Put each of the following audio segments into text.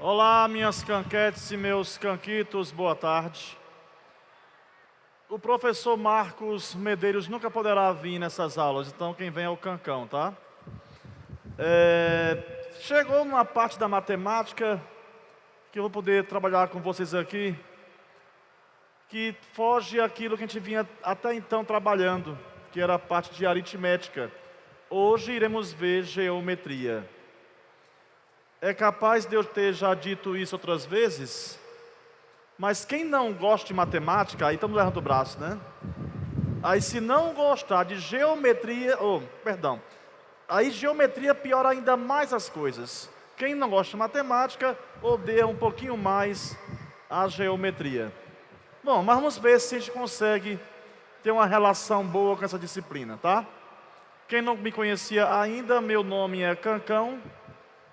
Olá, minhas canquetes e meus canquitos, boa tarde. O professor Marcos Medeiros nunca poderá vir nessas aulas, então quem vem é o Cancão, tá? Chegou uma parte da matemática que eu vou poder trabalhar com vocês aqui, que foge aquilo que a gente vinha até então trabalhando, que era a parte de aritmética. Hoje iremos ver geometria. É capaz de eu ter já dito isso outras vezes, mas quem não gosta de matemática, aí estamos errando o braço, né? Aí se não gostar de geometria, aí geometria piora ainda mais as coisas. Quem não gosta de matemática, odeia um pouquinho mais a geometria. Bom, mas vamos ver se a gente consegue ter uma relação boa com essa disciplina, tá? Quem não me conhecia ainda, meu nome é Cancão.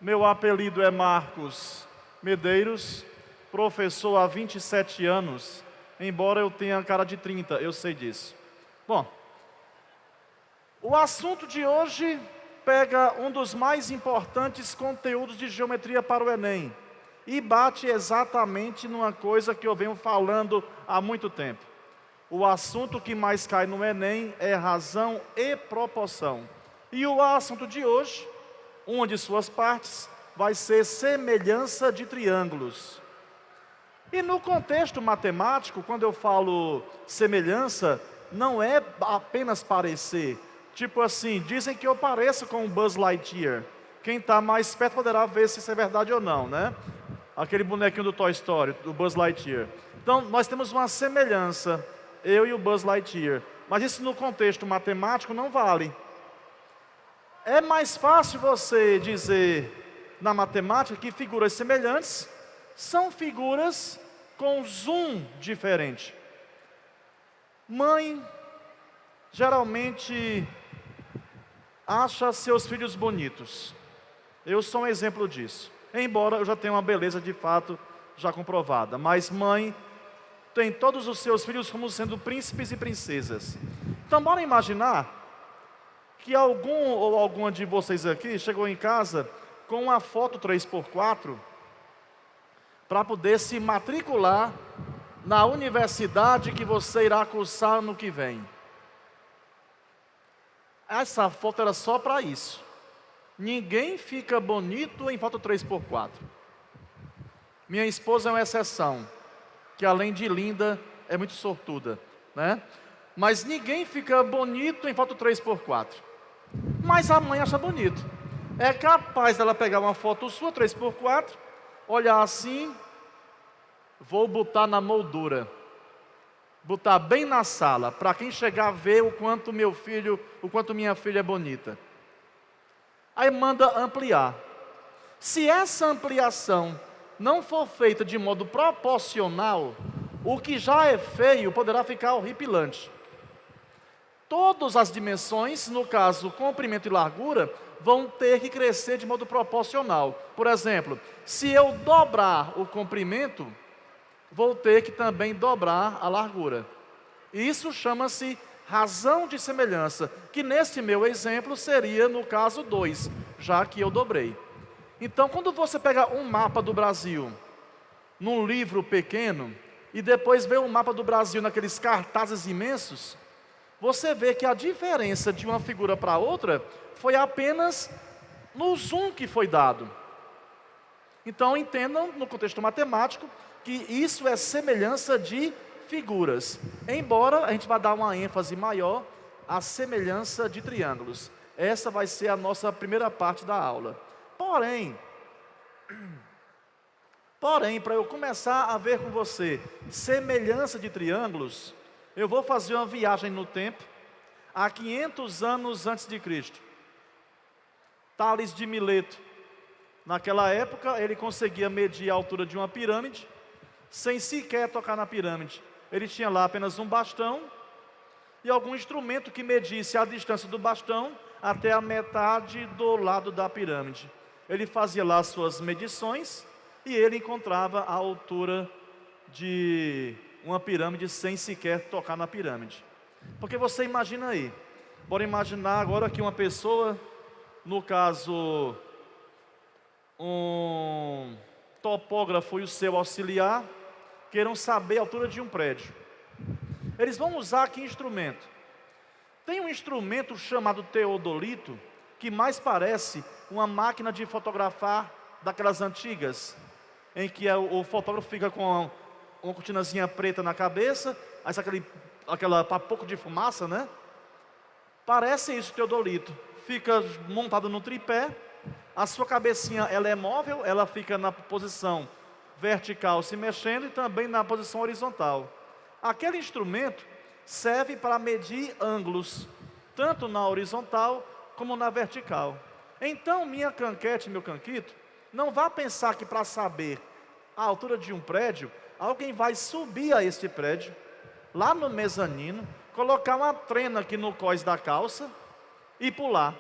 Meu apelido é Marcos Medeiros, professor há 27 anos, embora eu tenha cara de 30, eu sei disso. Bom, o assunto de hoje pega um dos mais importantes conteúdos de geometria para o Enem e bate exatamente numa coisa que eu venho falando há muito tempo. O assunto que mais cai no Enem é razão e proporção. E o assunto de hoje, uma de suas partes, vai ser semelhança de triângulos. E no contexto matemático, quando eu falo semelhança, não é apenas parecer. Tipo assim, dizem que eu pareço com o Buzz Lightyear. Quem está mais perto poderá ver se isso é verdade ou não, né? Aquele bonequinho do Toy Story, do Buzz Lightyear. Então, nós temos uma semelhança, eu e o Buzz Lightyear. Mas isso no contexto matemático não vale. É mais fácil você dizer na matemática que figuras semelhantes são figuras com zoom diferente. Mãe geralmente acha seus filhos bonitos. Eu sou um exemplo disso. Embora eu já tenha uma beleza de fato já comprovada. Mas mãe tem todos os seus filhos como sendo príncipes e princesas. Então bora imaginar que algum ou alguma de vocês aqui chegou em casa com uma foto 3x4 para poder se matricular na universidade que você irá cursar ano que vem. Essa foto era só para isso. Ninguém fica bonito em foto 3x4. Minha esposa é uma exceção, que além de linda, é muito sortuda, né? Mas ninguém fica bonito em foto 3x4. Mas a mãe acha bonito. É capaz dela pegar uma foto sua 3x4, olhar assim, vou botar na moldura, botar bem na sala, para quem chegar ver o quanto meu filho, o quanto minha filha é bonita. Aí manda ampliar. Se essa ampliação não for feita de modo proporcional, o que já é feio poderá ficar horripilante. Todas as dimensões, no caso comprimento e largura, vão ter que crescer de modo proporcional. Por exemplo, se eu dobrar o comprimento, vou ter que também dobrar a largura. Isso chama-se razão de semelhança, que neste meu exemplo seria no caso 2, já que eu dobrei. Então, quando você pega um mapa do Brasil num livro pequeno e depois vê um mapa do Brasil naqueles cartazes imensos, você vê que a diferença de uma figura para outra foi apenas no zoom que foi dado. Então entendam, no contexto matemático, que isso é semelhança de figuras. Embora a gente vá dar uma ênfase maior à semelhança de triângulos. Essa vai ser a nossa primeira parte da aula. Porém, para eu começar a ver com você semelhança de triângulos, eu vou fazer uma viagem no tempo, há 500 anos antes de Cristo. Tales de Mileto. Naquela época, ele conseguia medir a altura de uma pirâmide, sem sequer tocar na pirâmide. Ele tinha lá apenas um bastão e algum instrumento que medisse a distância do bastão até a metade do lado da pirâmide. Ele fazia lá suas medições e ele encontrava a altura de uma pirâmide sem sequer tocar na pirâmide. Porque você imagina aí, bora imaginar agora que uma pessoa, no caso, um topógrafo e o seu auxiliar queiram saber a altura de um prédio. Eles vão usar que instrumento? Tem um instrumento chamado teodolito, que mais parece uma máquina de fotografar daquelas antigas, em que o fotógrafo fica com uma cortinazinha preta na cabeça, aí sai aquela papoco de fumaça, né? Parece isso, teodolito. Fica montado no tripé, a sua cabecinha ela é móvel, ela fica na posição vertical se mexendo e também na posição horizontal. Aquele instrumento serve para medir ângulos, tanto na horizontal como na vertical. Então, minha canquete, meu canquito, não vá pensar que para saber a altura de um prédio, alguém vai subir a este prédio, lá no mezanino, colocar uma trena aqui no cós da calça e pular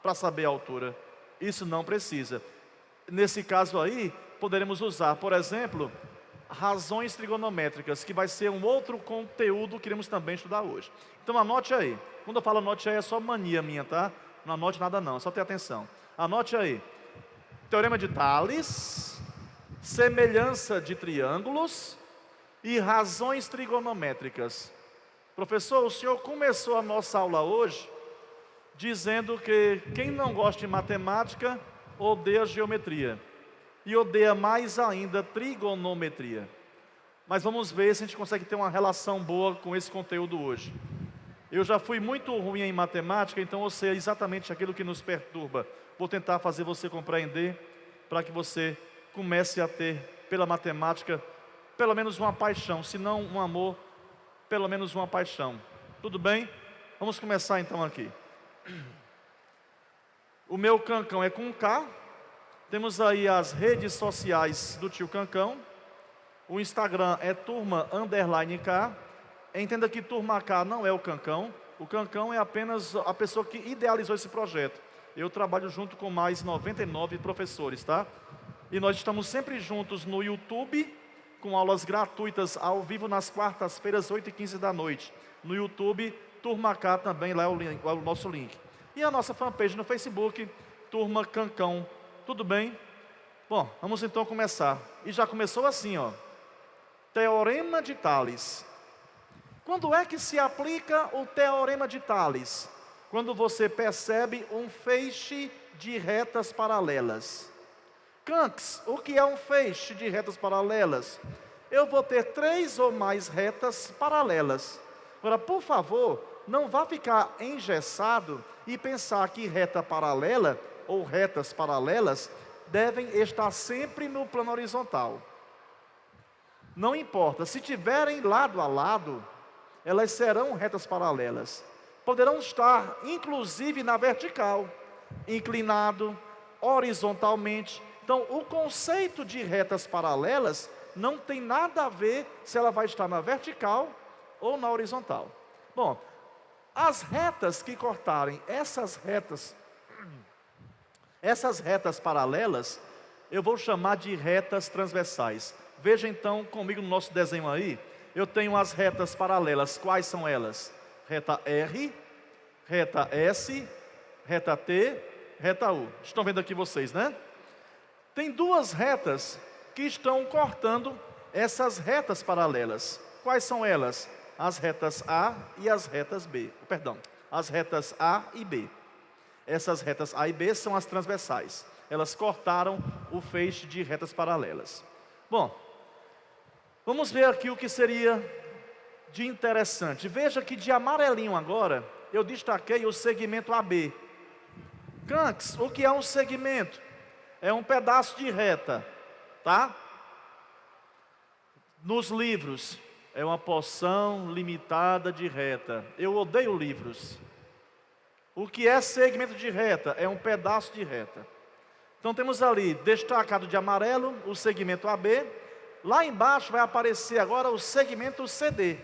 para saber a altura. Isso não precisa. Nesse caso aí, poderemos usar, por exemplo, razões trigonométricas, que vai ser um outro conteúdo que iremos também estudar hoje. Então anote aí. Quando eu falo anote aí, é só mania minha, tá? Não anote nada não, é só ter atenção. Anote aí. Teorema de Tales, semelhança de triângulos e razões trigonométricas. Professor, o senhor começou a nossa aula hoje dizendo que quem não gosta de matemática odeia geometria e odeia mais ainda trigonometria. Mas vamos ver se a gente consegue ter uma relação boa com esse conteúdo hoje. Eu já fui muito ruim em matemática, então eu sei exatamente aquilo que nos perturba. Vou tentar fazer você compreender para que você comece a ter pela matemática pelo menos uma paixão, se não um amor, pelo menos uma paixão. Tudo bem? Vamos começar então aqui. O meu Cancão é com K. Temos aí as redes sociais do tio Cancão. O Instagram é turma_K. Entenda que turma K não é o Cancão. O Cancão é apenas a pessoa que idealizou esse projeto. Eu trabalho junto com mais 99 professores, tá? E nós estamos sempre juntos no YouTube, com aulas gratuitas ao vivo nas quartas-feiras, 8h15 da noite. No YouTube, Turma K também, lá é o nosso link. E a nossa fanpage no Facebook, Turma Cancão. Tudo bem? Bom, vamos então começar. E já começou assim, ó. Teorema de Tales. Quando é que se aplica o Teorema de Tales? Quando você percebe um feixe de retas paralelas. Canks, o que é um feixe de retas paralelas? Eu vou ter 3 ou mais retas paralelas. Agora, por favor, não vá ficar engessado e pensar que reta paralela ou retas paralelas devem estar sempre no plano horizontal. Não importa, se tiverem lado a lado, elas serão retas paralelas. Poderão estar, inclusive, na vertical, inclinado, horizontalmente. Então, o conceito de retas paralelas não tem nada a ver se ela vai estar na vertical ou na horizontal. Bom, as retas que cortarem essas retas paralelas, eu vou chamar de retas transversais. Veja então comigo no nosso desenho aí, eu tenho as retas paralelas. Quais são elas? Reta R, reta S, reta T, reta U. Estão vendo aqui vocês, né? Tem 2 retas que estão cortando essas retas paralelas. Quais são elas? As retas A e as retas B. Perdão, as retas A e B. Essas retas A e B são as transversais. Elas cortaram o feixe de retas paralelas. Bom, vamos ver aqui o que seria de interessante. Veja que de amarelinho agora, eu destaquei o segmento AB. Canks, o que é um segmento? É um pedaço de reta, tá? Nos livros, é uma porção limitada de reta. Eu odeio livros. O que é segmento de reta? É um pedaço de reta. Então temos ali, destacado de amarelo, o segmento AB. Lá embaixo vai aparecer agora o segmento CD.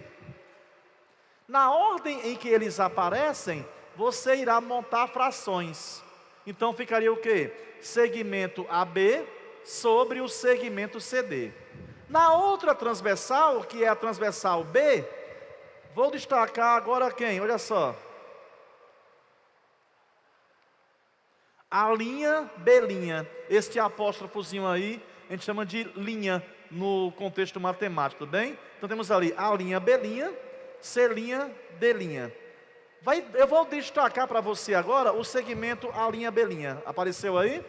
Na ordem em que eles aparecem, você irá montar frações. Então ficaria o quê? Segmento AB sobre o segmento CD. Na outra transversal, que é a transversal B, vou destacar agora quem? Olha só. A linha B'. Este apóstrofozinho aí a gente chama de linha no contexto matemático, tudo bem? Então temos ali A', B', C', D'. Eu vou destacar para você agora o segmento A', B'. Apareceu aí?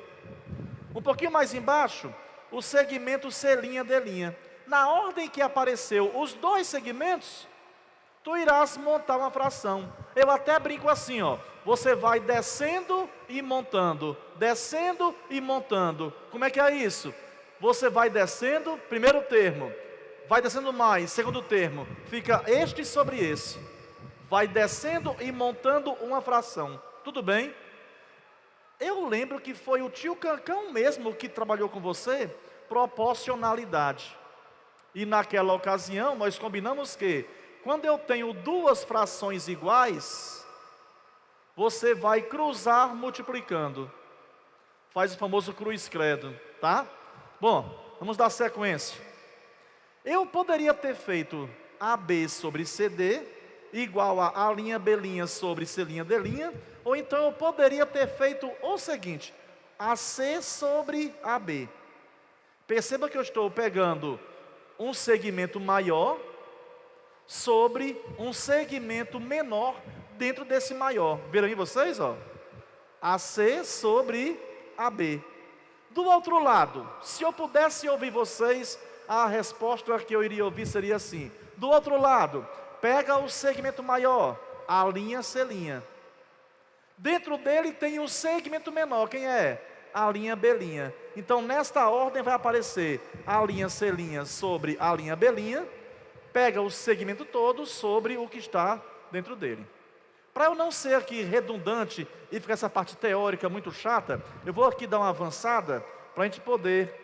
Um pouquinho mais embaixo, o segmento C', D'. Na ordem que apareceu os dois segmentos, tu irás montar uma fração. Eu até brinco assim, ó. Você vai descendo e montando, descendo e montando. Como é que é isso? Você vai descendo, primeiro termo, vai descendo mais, segundo termo, fica este sobre esse. Vai descendo e montando uma fração. Tudo bem? Eu lembro que foi o tio Cancão mesmo que trabalhou com você, proporcionalidade. E naquela ocasião nós combinamos que quando eu tenho duas frações iguais, você vai cruzar multiplicando. Faz o famoso cruz credo, tá? Bom, vamos dar sequência. Eu poderia ter feito AB sobre CD igual a A', B' sobre C', D', ou então eu poderia ter feito o seguinte, AC sobre AB. Perceba que eu estou pegando um segmento maior sobre um segmento menor dentro desse maior. Viram aí vocês, ó? AC sobre AB. Do outro lado, se eu pudesse ouvir vocês, a resposta que eu iria ouvir seria assim. Do outro lado, pega o segmento maior, A', C'. Dentro dele tem um segmento menor, quem é? A', B'. Então nesta ordem vai aparecer A', C' sobre A', B'. Pega o segmento todo sobre o que está dentro dele. Para eu não ser aqui redundante e ficar essa parte teórica muito chata, eu vou aqui dar uma avançada para a gente poder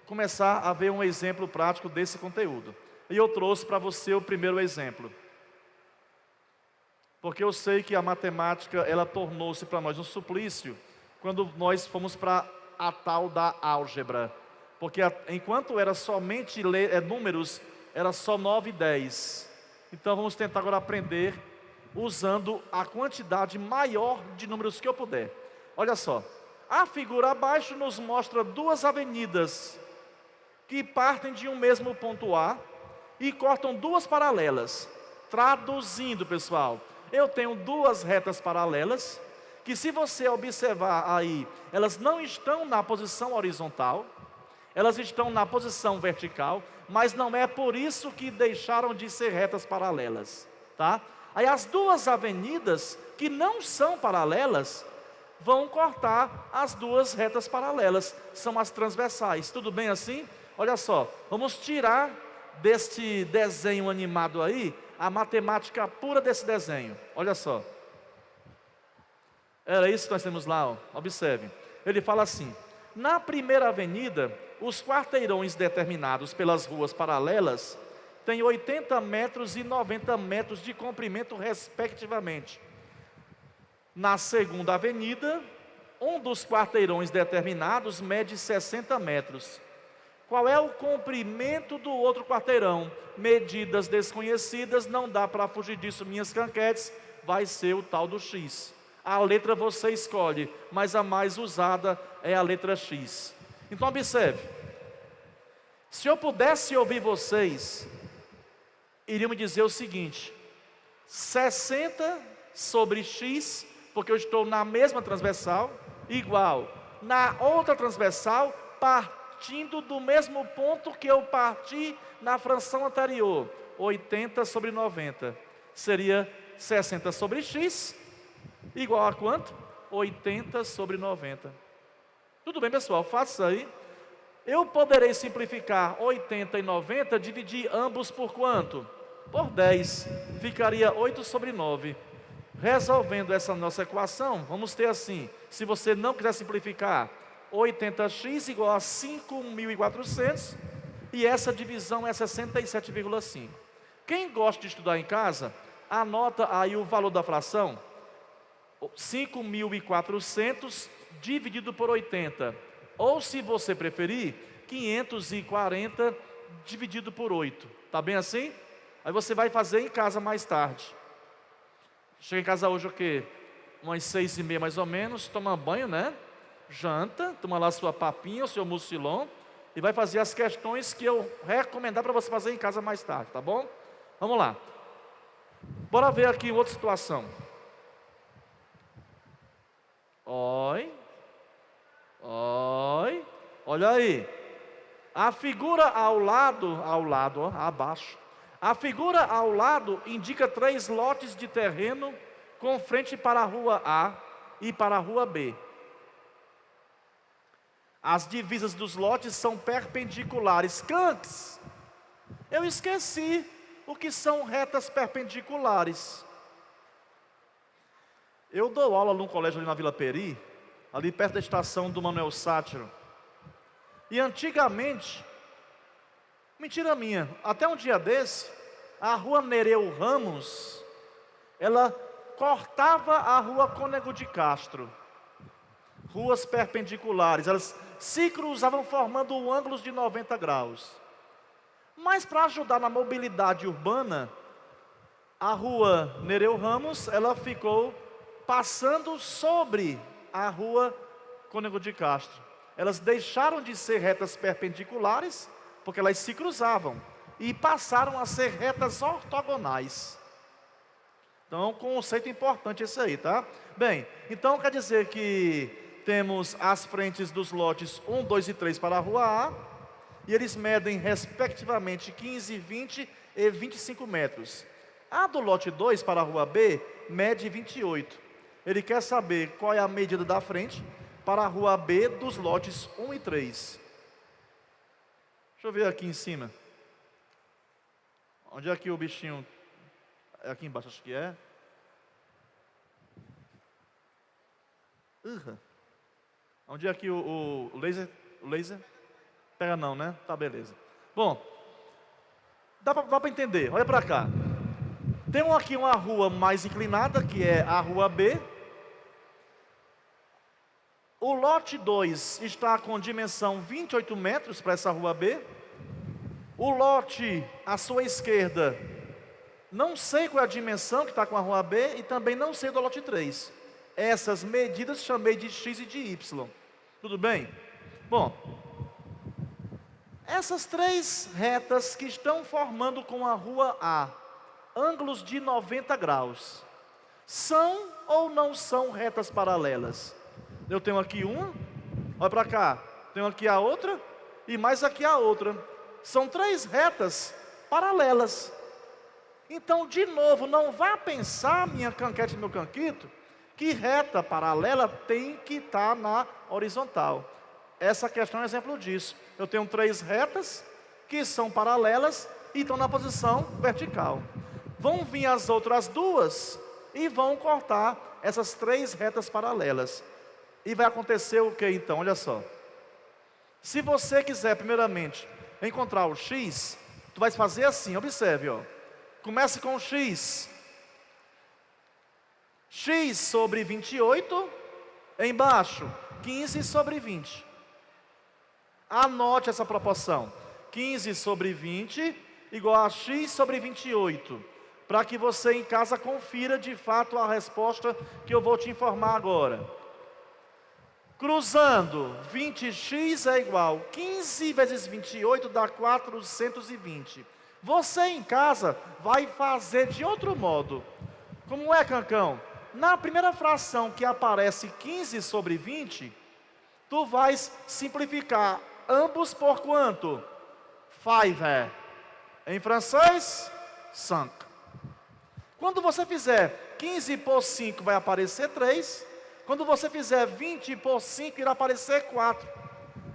começar a ver um exemplo prático desse conteúdo. E eu trouxe para você o primeiro exemplo. Porque eu sei que a matemática, ela tornou-se para nós um suplício quando nós fomos para a tal da álgebra. Porque enquanto era somente números, era só 9 e 10. Então vamos tentar agora aprender usando a quantidade maior de números que eu puder. Olha só, a figura abaixo nos mostra duas avenidas que partem de um mesmo ponto A e cortam duas paralelas. Traduzindo, pessoal, eu tenho duas retas paralelas que, se você observar aí, elas não estão na posição horizontal, elas estão na posição vertical, mas não é por isso que deixaram de ser retas paralelas, tá? Aí as duas avenidas que não são paralelas vão cortar as duas retas paralelas, são as transversais. Tudo bem assim? Olha só, vamos tirar deste desenho animado aí a matemática pura desse desenho. Olha só. Era isso que nós temos lá, ó. Observe. Ele fala assim: na primeira avenida, os quarteirões determinados pelas ruas paralelas têm 80 metros e 90 metros de comprimento, respectivamente. Na segunda avenida, um dos quarteirões determinados mede 60 metros. Qual é o comprimento do outro quarteirão? Medidas desconhecidas, não dá para fugir disso, minhas canquetes, vai ser o tal do X. A letra você escolhe, mas a mais usada é a letra X. Então observe, se eu pudesse ouvir vocês, iriam me dizer o seguinte: 60 sobre X, porque eu estou na mesma transversal, igual na outra transversal, partindo do mesmo ponto que eu parti na fração anterior, 80 sobre 90, seria 60 sobre X, igual a quanto? 80 sobre 90. Tudo bem, pessoal, faça aí. Eu poderei simplificar 80 e 90, dividir ambos por quanto? Por 10, ficaria 8 sobre 9. Resolvendo essa nossa equação, vamos ter assim: se você não quiser simplificar, 80x igual a 5.400, e essa divisão é 67,5. Quem gosta de estudar em casa, anota aí o valor da fração, 5.400 dividido por 80, ou, se você preferir, 540 dividido por 8. Tá bem assim? Aí você vai fazer em casa mais tarde. Chega em casa hoje o quê? Umas 6h30 mais ou menos, toma banho, né? Janta, toma lá sua papinha, o seu mucilon, e vai fazer as questões que eu recomendar para você fazer em casa mais tarde, tá bom? Vamos lá. Bora ver aqui outra situação. Oi. Olha aí. A figura ao lado, ó, abaixo. A figura ao lado indica 3 lotes de terreno com frente para a rua A e para a rua B. As divisas dos lotes são perpendiculares. Cantes, eu esqueci o que são retas perpendiculares. Eu dou aula num colégio ali na Vila Peri, ali perto da estação do Manuel Sátiro. E antigamente, mentira minha, até um dia desse, a rua Nereu Ramos, ela cortava a rua Cônego de Castro. Ruas perpendiculares, elas se cruzavam formando ângulos de 90 graus. Mas para ajudar na mobilidade urbana, a rua Nereu Ramos, ela ficou passando sobre a rua Cônego de Castro. Elas deixaram de ser retas perpendiculares, porque elas se cruzavam, e passaram a ser retas ortogonais. Então é um conceito importante esse aí, tá? Bem, então quer dizer que temos as frentes dos lotes 1, 2 e 3 para a rua A, e eles medem respectivamente 15, 20 e 25 metros. A do lote 2 para a rua B mede 28. Ele quer saber qual é a medida da frente para a rua B dos lotes 1 e 3. Deixa eu ver aqui em cima. Onde é que o bichinho... É aqui embaixo, acho que é. Onde é que o laser... O laser? Pega não, né? Tá, beleza. Bom, dá para entender. Olha para cá. Tem aqui uma rua mais inclinada, que é a rua B. O lote 2 está com dimensão 28 metros para essa rua B. O lote à sua esquerda, não sei qual é a dimensão que está com a rua B, e também não sei do lote 3. Essas medidas chamei de X e de Y. Tudo bem? Bom, essas 3 retas que estão formando com a rua A, ângulos de 90 graus, são ou não são retas paralelas? Eu tenho aqui uma, olha para cá, tenho aqui a outra, e mais aqui a outra. São 3 retas paralelas. Então, de novo, não vá pensar, minha canquete e meu canquito, que reta paralela tem que estar na horizontal. Essa questão é um exemplo disso. Eu tenho 3 retas que são paralelas e estão na posição vertical. Vão vir as outras 2 e vão cortar essas 3 retas paralelas. E vai acontecer o que então? Olha só. Se você quiser, primeiramente, encontrar o X, tu vai fazer assim, observe, ó. Comece com o X. X sobre 28, embaixo, 15 sobre 20. Anote essa proporção. 15 sobre 20 igual a X sobre 28. Para que você em casa confira de fato a resposta que eu vou te informar agora. Cruzando, 20x é igual 15 vezes 28 dá 420. Você em casa vai fazer de outro modo. Como é, Cancão? Na primeira fração que aparece 15 sobre 20, tu vais simplificar ambos por quanto? 5. Em francês, 5. Quando você fizer 15 por 5 vai aparecer 3. Quando você fizer 20 por 5, irá aparecer 4.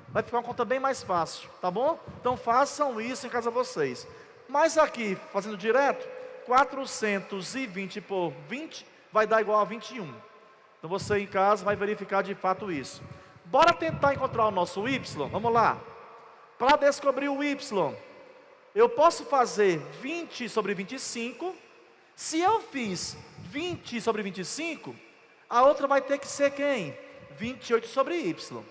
Vai ficar uma conta bem mais fácil, tá bom? Então façam isso em casa vocês. Mas aqui, fazendo direto, 420 por 20 vai dar igual a 21. Então você em casa vai verificar de fato isso. Bora tentar encontrar o nosso Y? Vamos lá. Para descobrir o Y, eu posso fazer 20 sobre 25. Se eu fiz 20 sobre 25... a outra vai ter que ser quem? 28 sobre Y.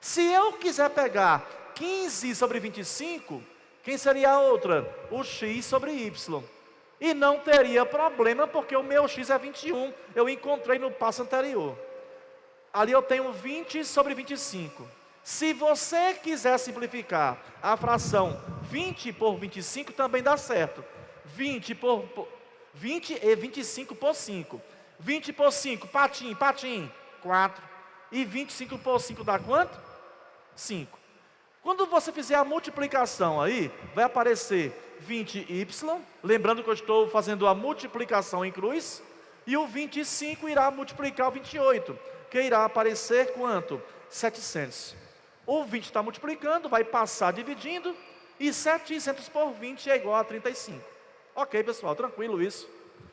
Se eu quiser pegar 15 sobre 25, quem seria a outra? O X sobre Y. E não teria problema, porque o meu X é 21. Eu encontrei no passo anterior. Ali eu tenho 20 sobre 25. Se você quiser simplificar a fração 20 por 25, também dá certo. 20 e 25 por 5. 20 por 5, patim, 4. E 25 por 5 dá quanto? 5. Quando você fizer a multiplicação aí, vai aparecer 20y, lembrando que eu estou fazendo a multiplicação em cruz, e o 25 irá multiplicar o 28, que irá aparecer quanto? 700. O 20 está multiplicando, vai passar dividindo, e 700 por 20 é igual a 35. Ok, pessoal, tranquilo isso.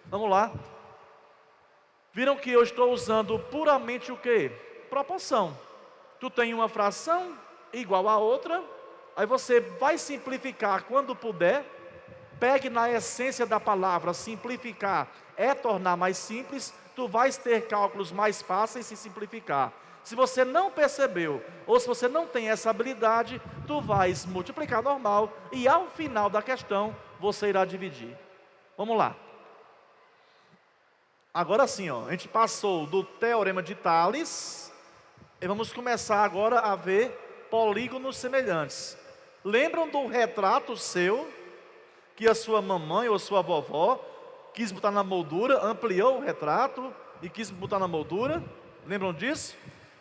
Vamos lá. Viram que eu estou usando puramente o quê? Proporção. Tu tem uma fração igual a outra, aí você vai simplificar quando puder. Pegue na essência da palavra, simplificar é tornar mais simples. Tu vais ter cálculos mais fáceis se simplificar. Se você não percebeu, ou se você não tem essa habilidade, tu vais multiplicar normal e ao final da questão, você irá dividir. Vamos lá. Agora sim, ó, a gente passou do Teorema de Tales, e vamos começar agora a ver polígonos semelhantes. Lembram do retrato seu, que a sua mamãe ou sua vovó quis botar na moldura, ampliou o retrato e quis botar na moldura? Lembram disso?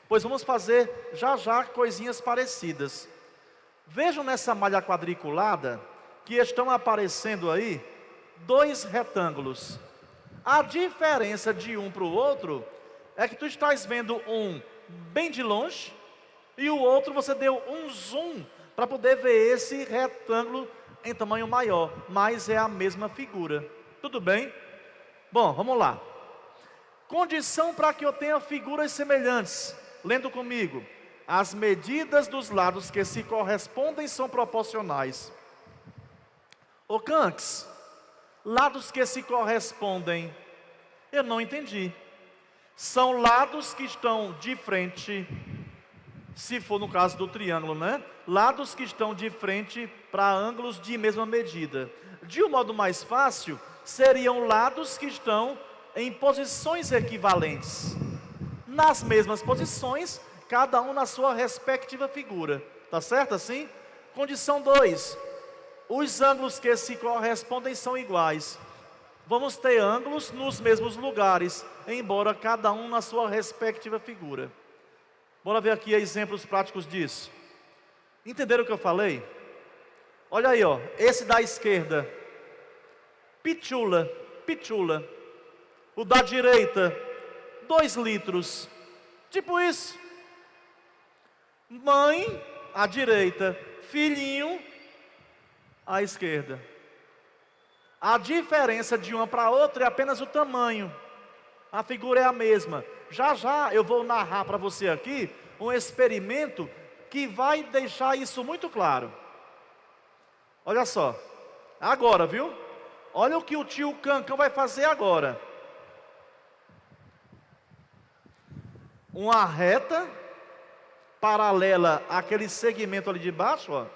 Pois vamos fazer já coisinhas parecidas. Vejam nessa malha quadriculada que estão aparecendo aí dois retângulos. A diferença de um para o outro é que tu estás vendo um bem de longe e o outro você deu um zoom para poder ver esse retângulo em tamanho maior, mas é a mesma figura. Tudo bem? Bom, vamos lá. Condição para que eu tenha figuras semelhantes. Lendo comigo. As medidas dos lados que se correspondem são proporcionais. Ô Canques, lados que se correspondem, eu não entendi. São lados que estão de frente, se for no caso do triângulo, né? Lados que estão de frente para ângulos de mesma medida. De um modo mais fácil, seriam lados que estão em posições equivalentes. Nas mesmas posições, cada um na sua respectiva figura. Tá certo assim? Condição 2. Os ângulos que se correspondem são iguais. Vamos ter ângulos nos mesmos lugares, embora cada um na sua respectiva figura. Bora ver aqui exemplos práticos disso. Entenderam o que eu falei? Olha aí, ó, esse da esquerda, pitula. O da direita, 2 litros. Tipo isso. Mãe, à direita. Filhinho, à esquerda. A diferença de uma para outra é apenas o tamanho. A figura é a mesma. Já eu vou narrar para você aqui um experimento que vai deixar isso muito claro. Olha só. Agora, viu? Olha o que o tio Cancão vai fazer agora. Uma reta paralela àquele segmento ali de baixo, ó.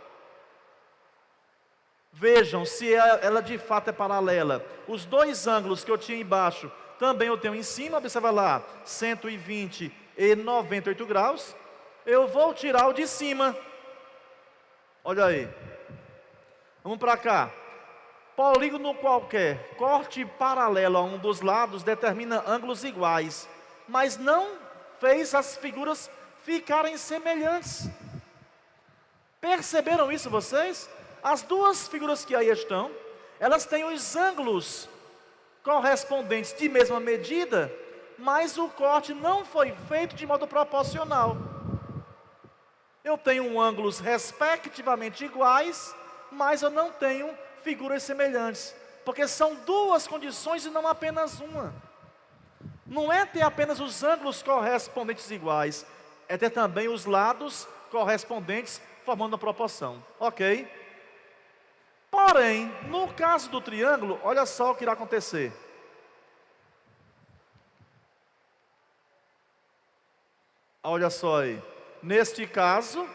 Vejam se ela de fato é paralela. Os dois ângulos que eu tinha embaixo, também eu tenho em cima, observa lá, 120 e 98 graus. Eu vou tirar o de cima. Olha aí. Vamos para cá. Polígono qualquer, corte paralelo a um dos lados determina ângulos iguais, mas não fez as figuras ficarem semelhantes. Perceberam isso vocês? As duas figuras que aí estão, elas têm os ângulos correspondentes de mesma medida, mas o corte não foi feito de modo proporcional. Eu tenho ângulos respectivamente iguais, mas eu não tenho figuras semelhantes, porque são duas condições e não apenas uma. Não é ter apenas os ângulos correspondentes iguais, é ter também os lados correspondentes formando a proporção, ok? Porém, no caso do triângulo, olha só o que irá acontecer. Olha só aí, neste caso,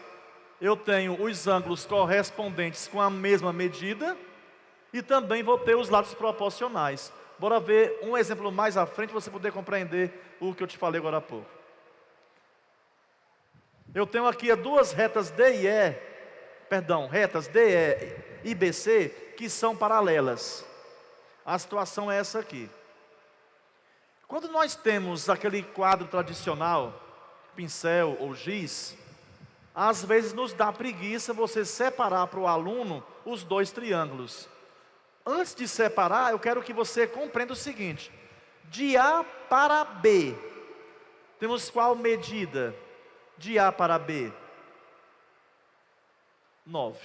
eu tenho os ângulos correspondentes com a mesma medida e também vou ter os lados proporcionais. Bora ver um exemplo mais à frente, para você poder compreender o que eu te falei agora há pouco. Eu tenho aqui duas retas retas DE e BC, que são paralelas. A situação é essa aqui. Quando nós temos aquele quadro tradicional, pincel ou giz, às vezes nos dá preguiça você separar para o aluno os dois triângulos. Antes de separar, eu quero que você compreenda o seguinte: de A para B, temos qual medida? De A para B? 9.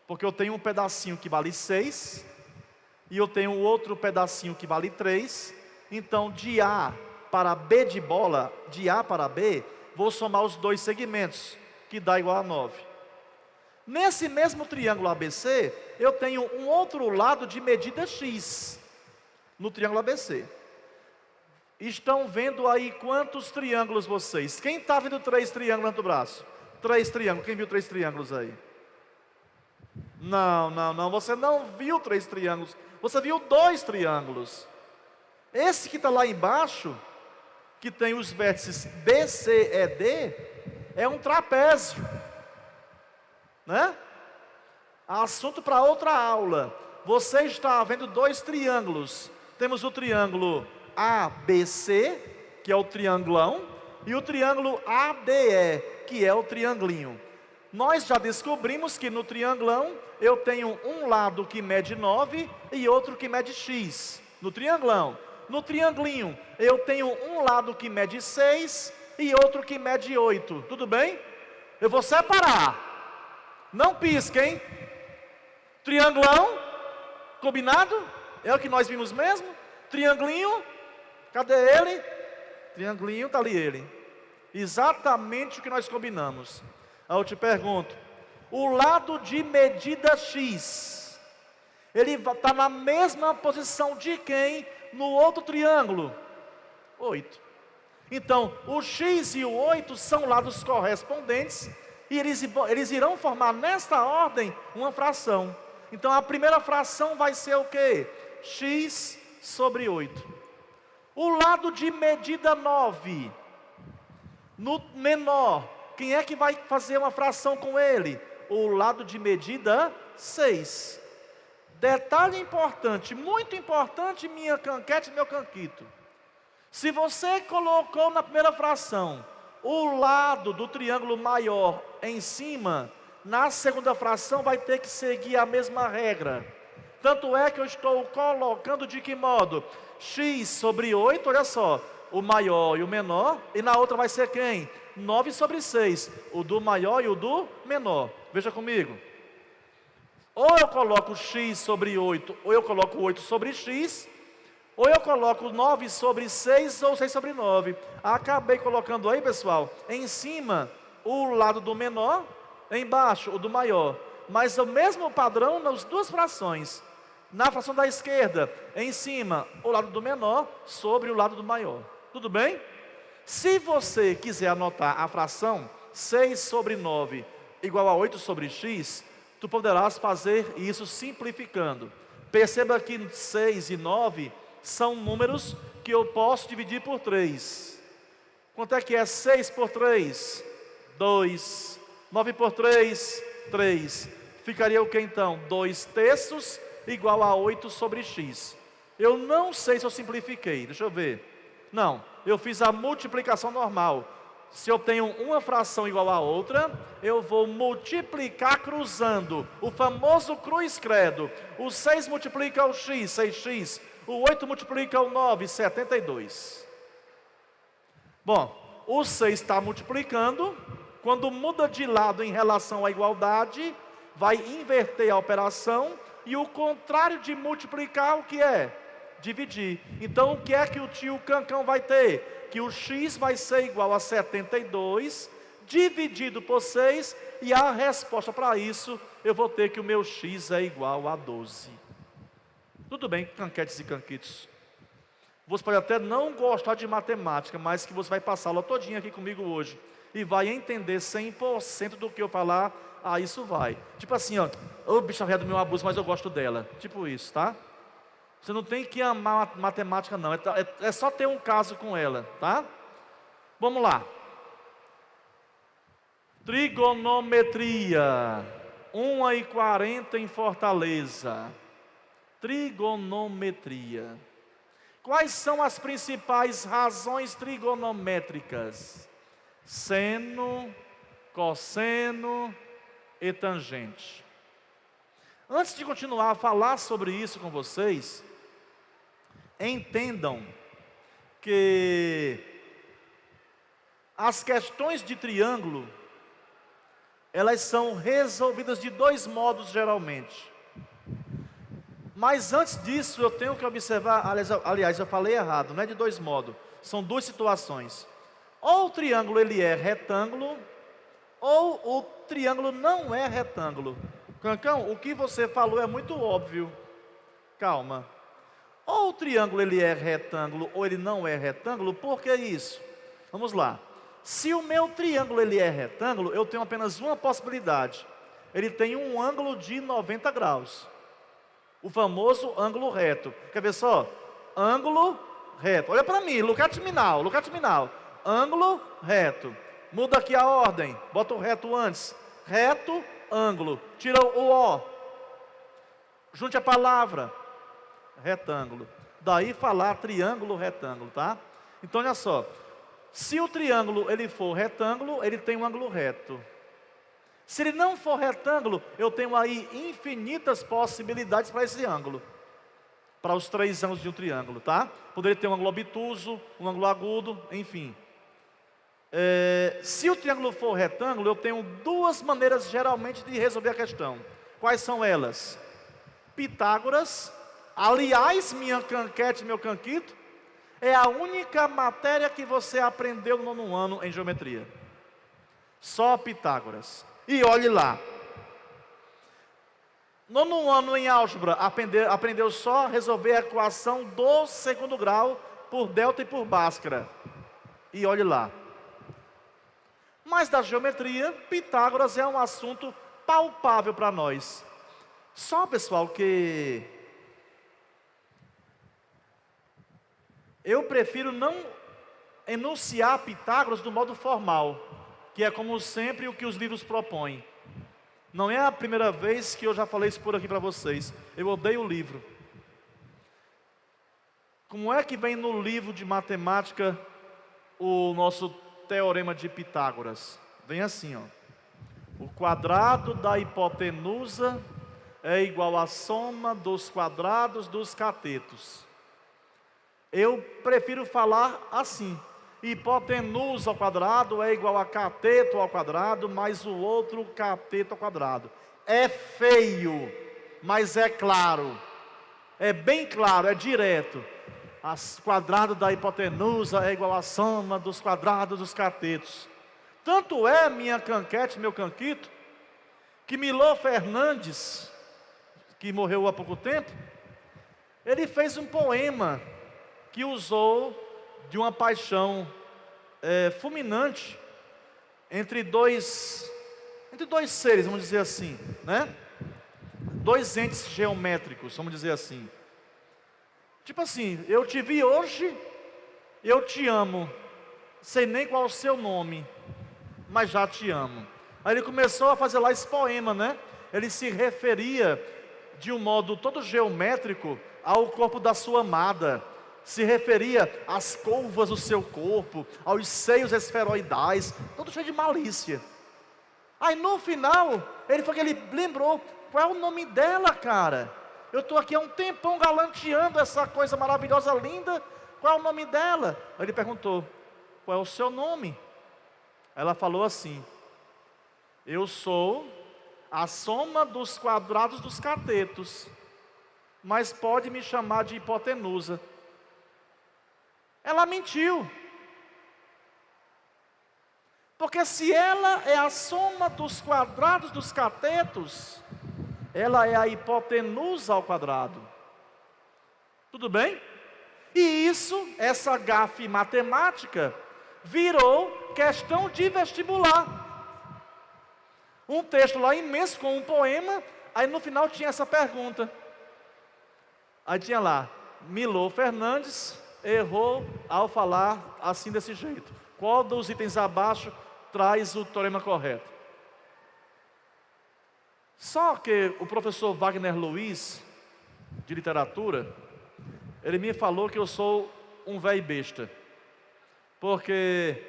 Porque eu tenho um pedacinho que vale 6, e eu tenho outro pedacinho que vale 3. Então, de A para B de bola, de A para B, vou somar os dois segmentos, que dá igual a 9. Nesse mesmo triângulo ABC, eu tenho um outro lado de medida X, no triângulo ABC. Estão vendo aí quantos triângulos vocês? Quem está vendo 3 triângulos no braço? 3 triângulos, quem viu 3 triângulos aí? Não, você não viu 3 triângulos, você viu 2 triângulos. Esse que está lá embaixo, que tem os vértices BCED, é um trapézio, né? Assunto para outra aula. Você está vendo 2 triângulos. Temos o triângulo ABC, que é o triangulão, e o triângulo ADE, que é o triangulinho. Nós já descobrimos que no triangulão eu tenho um lado que mede 9 e outro que mede X. No triangulão. No triangulinho eu tenho um lado que mede 6 e outro que mede 8. Tudo bem? Eu vou separar. Não pisquem. Triangulão, combinado? É o que nós vimos mesmo? Triangulinho, cadê ele? Triangulinho, está ali ele. Exatamente o que nós combinamos. Aí eu te pergunto, o lado de medida X, ele está na mesma posição de quem no outro triângulo? 8. Então, o X e o 8 são lados correspondentes, e eles irão formar nesta ordem uma fração. Então, a primeira fração vai ser o quê? X sobre 8. O lado de medida 9, no menor, quem é que vai fazer uma fração com ele? O lado de medida 6. Detalhe importante, muito importante, minha canquete, meu canquito. Se você colocou na primeira fração o lado do triângulo maior em cima, na segunda fração vai ter que seguir a mesma regra. Tanto é que eu estou colocando de que modo? X sobre 8, olha só, o maior e o menor, e na outra vai ser quem? 9 sobre 6, o do maior e o do menor. Veja comigo. Ou eu coloco x sobre 8, ou eu coloco 8 sobre x, ou eu coloco 9 sobre 6, ou 6 sobre 9. Acabei colocando aí, pessoal, em cima o lado do menor, embaixo o do maior. Mas o mesmo padrão nas duas frações. Na fração da esquerda, em cima o lado do menor, sobre o lado do maior. Tudo bem? Se você quiser anotar a fração 6 sobre 9 igual a 8 sobre x, tu poderás fazer isso simplificando. Perceba que 6 e 9 são números que eu posso dividir por 3. Quanto é que é 6 por 3? 2. 9 por 3? 3. Ficaria o que então? 2 terços igual a 8 sobre x. Eu não sei se eu simplifiquei, deixa eu ver. Não, eu fiz a multiplicação normal. Se eu tenho uma fração igual a outra, eu vou multiplicar cruzando, o famoso cruz credo. O 6 multiplica o x, 6x. O 8 multiplica o 9, 72. Bom, o 6 está multiplicando. Quando muda de lado em relação à igualdade, vai inverter a operação. E o contrário de multiplicar, o que é? Dividir. Então, o que é que o tio Cancão vai ter? Que o x vai ser igual a 72, dividido por 6, e a resposta para isso, eu vou ter que o meu x é igual a 12. Tudo bem, canquetes e canquitos? Você pode até não gostar de matemática, mas que você vai passar a aula todinha aqui comigo hoje, e vai entender 100% do que eu falar, isso vai. Tipo assim, ó, ô bicha velha do meu abuso, mas eu gosto dela. Tipo isso, tá? Você não tem que amar matemática não, é só ter um caso com ela, tá? Vamos lá. Trigonometria, 1h40 em Fortaleza. Trigonometria. Quais são as principais razões trigonométricas? Seno, cosseno e tangente. Antes de continuar a falar sobre isso com vocês, entendam que as questões de triângulo, elas são resolvidas de dois modos geralmente. Mas antes disso eu tenho que observar, aliás eu falei errado, não é de dois modos, são duas situações. Ou o triângulo ele é retângulo, ou o triângulo não é retângulo. Cancão, o que você falou é muito óbvio. Calma. Ou o triângulo ele é retângulo ou ele não é retângulo, por que isso? Vamos lá. Se o meu triângulo ele é retângulo, eu tenho apenas uma possibilidade. Ele tem um ângulo de 90 graus. O famoso ângulo reto. Quer ver só? Ângulo reto. Olha para mim, look at me now. Ângulo reto. Muda aqui a ordem. Bota o reto antes. Reto, ângulo. Tira o O. Junte a palavra. Retângulo. Daí falar triângulo, retângulo, tá? Então olha só. Se o triângulo ele for retângulo, ele tem um ângulo reto. Se ele não for retângulo, eu tenho aí infinitas possibilidades para esse ângulo. Para os três ângulos de um triângulo, tá? Poderia ter um ângulo obtuso, um ângulo agudo, enfim. Se o triângulo for retângulo, eu tenho duas maneiras geralmente de resolver a questão. Quais são elas? Pitágoras. Aliás, minha canquete, meu canquito, é a única matéria que você aprendeu no nono ano em geometria. Só Pitágoras. E olhe lá. Nono ano em álgebra, aprendeu só a resolver a equação do segundo grau por delta e por Bhaskara. E olhe lá. Mas da geometria, Pitágoras é um assunto palpável para nós. Só, pessoal, que eu prefiro não enunciar Pitágoras do modo formal, que é como sempre o que os livros propõem. Não é a primeira vez que eu já falei isso por aqui para vocês. Eu odeio o livro. Como é que vem no livro de matemática o nosso teorema de Pitágoras? Vem assim, ó. O quadrado da hipotenusa é igual à soma dos quadrados dos catetos. Eu prefiro falar assim. Hipotenusa ao quadrado é igual a cateto ao quadrado mais o outro cateto ao quadrado. É feio, mas é claro. É bem claro, é direto. O quadrado da hipotenusa é igual à soma dos quadrados dos catetos. Tanto é, minha canquete, meu canquito, que Milor Fernandes, que morreu há pouco tempo, ele fez um poema que usou de uma paixão fulminante entre dois seres, vamos dizer assim, né? Dois entes geométricos, vamos dizer assim. Tipo assim, eu te vi hoje, eu te amo, sei nem qual é o seu nome, mas já te amo. Aí ele começou a fazer lá esse poema, né? Ele se referia de um modo todo geométrico ao corpo da sua amada. Se referia às curvas do seu corpo, aos seios esferoidais, todo cheio de malícia. Aí no final, ele lembrou, qual é o nome dela, cara? Eu estou aqui há um tempão galanteando essa coisa maravilhosa, linda, qual é o nome dela? Aí ele perguntou, qual é o seu nome? Ela falou assim, eu sou a soma dos quadrados dos catetos, mas pode me chamar de hipotenusa. Ela mentiu. Porque se ela é a soma dos quadrados dos catetos, ela é a hipotenusa ao quadrado. Tudo bem? E isso, essa gafe matemática, virou questão de vestibular. Um texto lá imenso com um poema, aí no final tinha essa pergunta. Aí tinha lá, Milor Fernandes errou ao falar assim desse jeito. Qual dos itens abaixo traz o teorema correto? Só que o professor Wagner Luiz, de literatura, ele me falou que eu sou um velho besta. Porque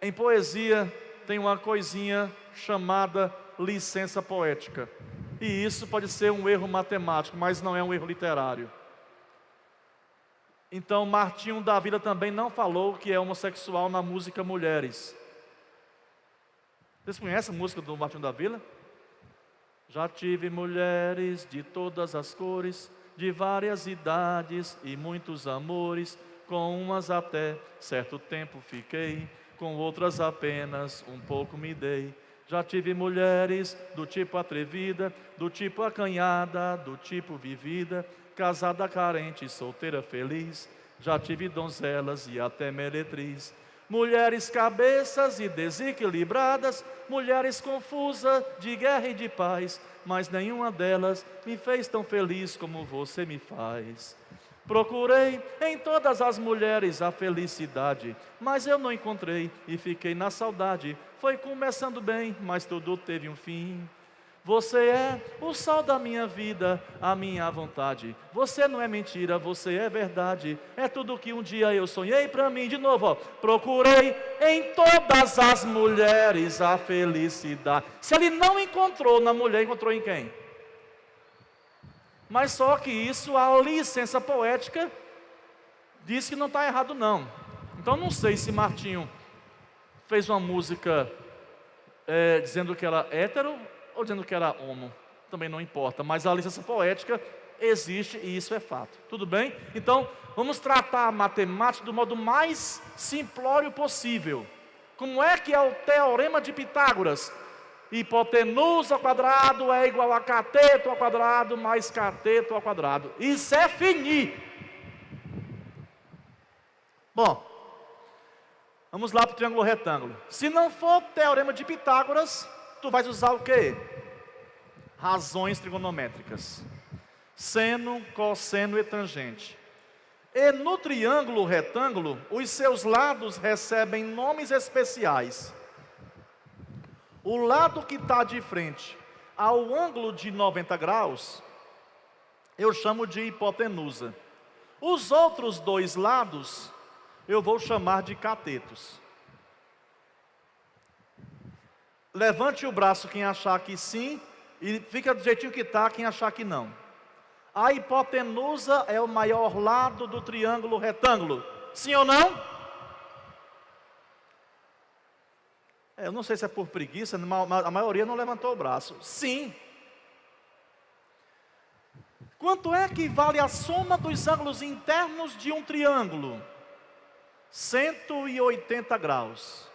em poesia tem uma coisinha chamada licença poética. E isso pode ser um erro matemático, mas não é um erro literário. Então Martinho da Vila também não falou que é homossexual na música Mulheres. Vocês conhecem a música do Martinho da Vila? Já tive mulheres de todas as cores, de várias idades e muitos amores. Com umas até certo tempo fiquei, com outras apenas um pouco me dei. Já tive mulheres do tipo atrevida, do tipo acanhada, do tipo vivida, casada, carente, solteira, feliz. Já tive donzelas e até meretriz. Mulheres cabeças e desequilibradas, mulheres confusas de guerra e de paz, mas nenhuma delas me fez tão feliz como você me faz. Procurei em todas as mulheres a felicidade, mas eu não encontrei e fiquei na saudade. Foi começando bem, mas tudo teve um fim. Você é o sol da minha vida, a minha vontade. Você não é mentira, você é verdade. É tudo que um dia eu sonhei pra mim. De novo, ó. Procurei em todas as mulheres a felicidade. Se ele não encontrou na mulher, encontrou em quem? Mas só que isso, a licença poética diz que não está errado não. Então não sei se Martinho fez uma música dizendo que era hétero ou dizendo que era homo. Também não importa, mas a licença poética existe e isso é fato. Tudo bem? Então vamos tratar a matemática do modo mais simplório possível. Como é que é o teorema de Pitágoras? Hipotenusa ao quadrado é igual a cateto ao quadrado mais cateto ao quadrado. Isso é fini. Bom, vamos lá para o triângulo retângulo. Se não for teorema de Pitágoras, tu vais usar o quê? Razões trigonométricas. Seno, cosseno e tangente. E no triângulo retângulo, os seus lados recebem nomes especiais. O lado que está de frente ao ângulo de 90 graus, eu chamo de hipotenusa. Os outros dois lados, eu vou chamar de catetos. Levante o braço quem achar que sim, e fica do jeitinho que está quem achar que não. A hipotenusa é o maior lado do triângulo retângulo. Sim ou não? Eu não sei se é por preguiça, a maioria não levantou o braço. Sim. Quanto é que vale a soma dos ângulos internos de um triângulo? 180 graus.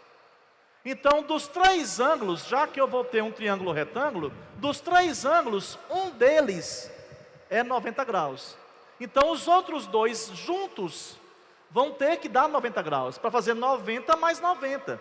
Então, dos três ângulos, já que eu vou ter um triângulo retângulo, dos três ângulos, um deles é 90 graus. Então, os outros dois juntos vão ter que dar 90 graus, para fazer 90 mais 90.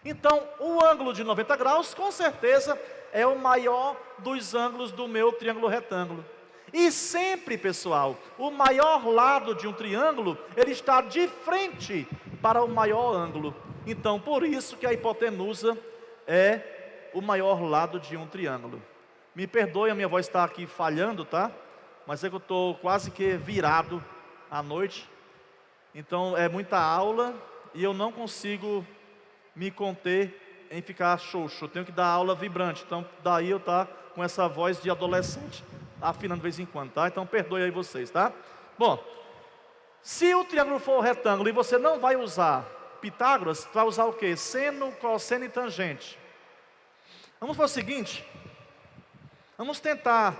Então, o ângulo de 90 graus, com certeza, é o maior dos ângulos do meu triângulo retângulo. E sempre, pessoal, o maior lado de um triângulo, ele está de frente para o maior ângulo. Então, por isso que a hipotenusa é o maior lado de um triângulo. Me perdoe, a minha voz está aqui falhando, tá? Mas é que eu estou quase que virado à noite. Então, é muita aula e eu não consigo me conter em ficar xoxo. Eu tenho que dar aula vibrante. Então, daí eu tá com essa voz de adolescente, afinando de vez em quando, tá? Então, perdoe aí vocês, tá? Bom, se o triângulo for retângulo e você não vai usar Pitágoras, vai usar o quê? Seno, cosseno e tangente. Vamos para o seguinte. Vamos tentar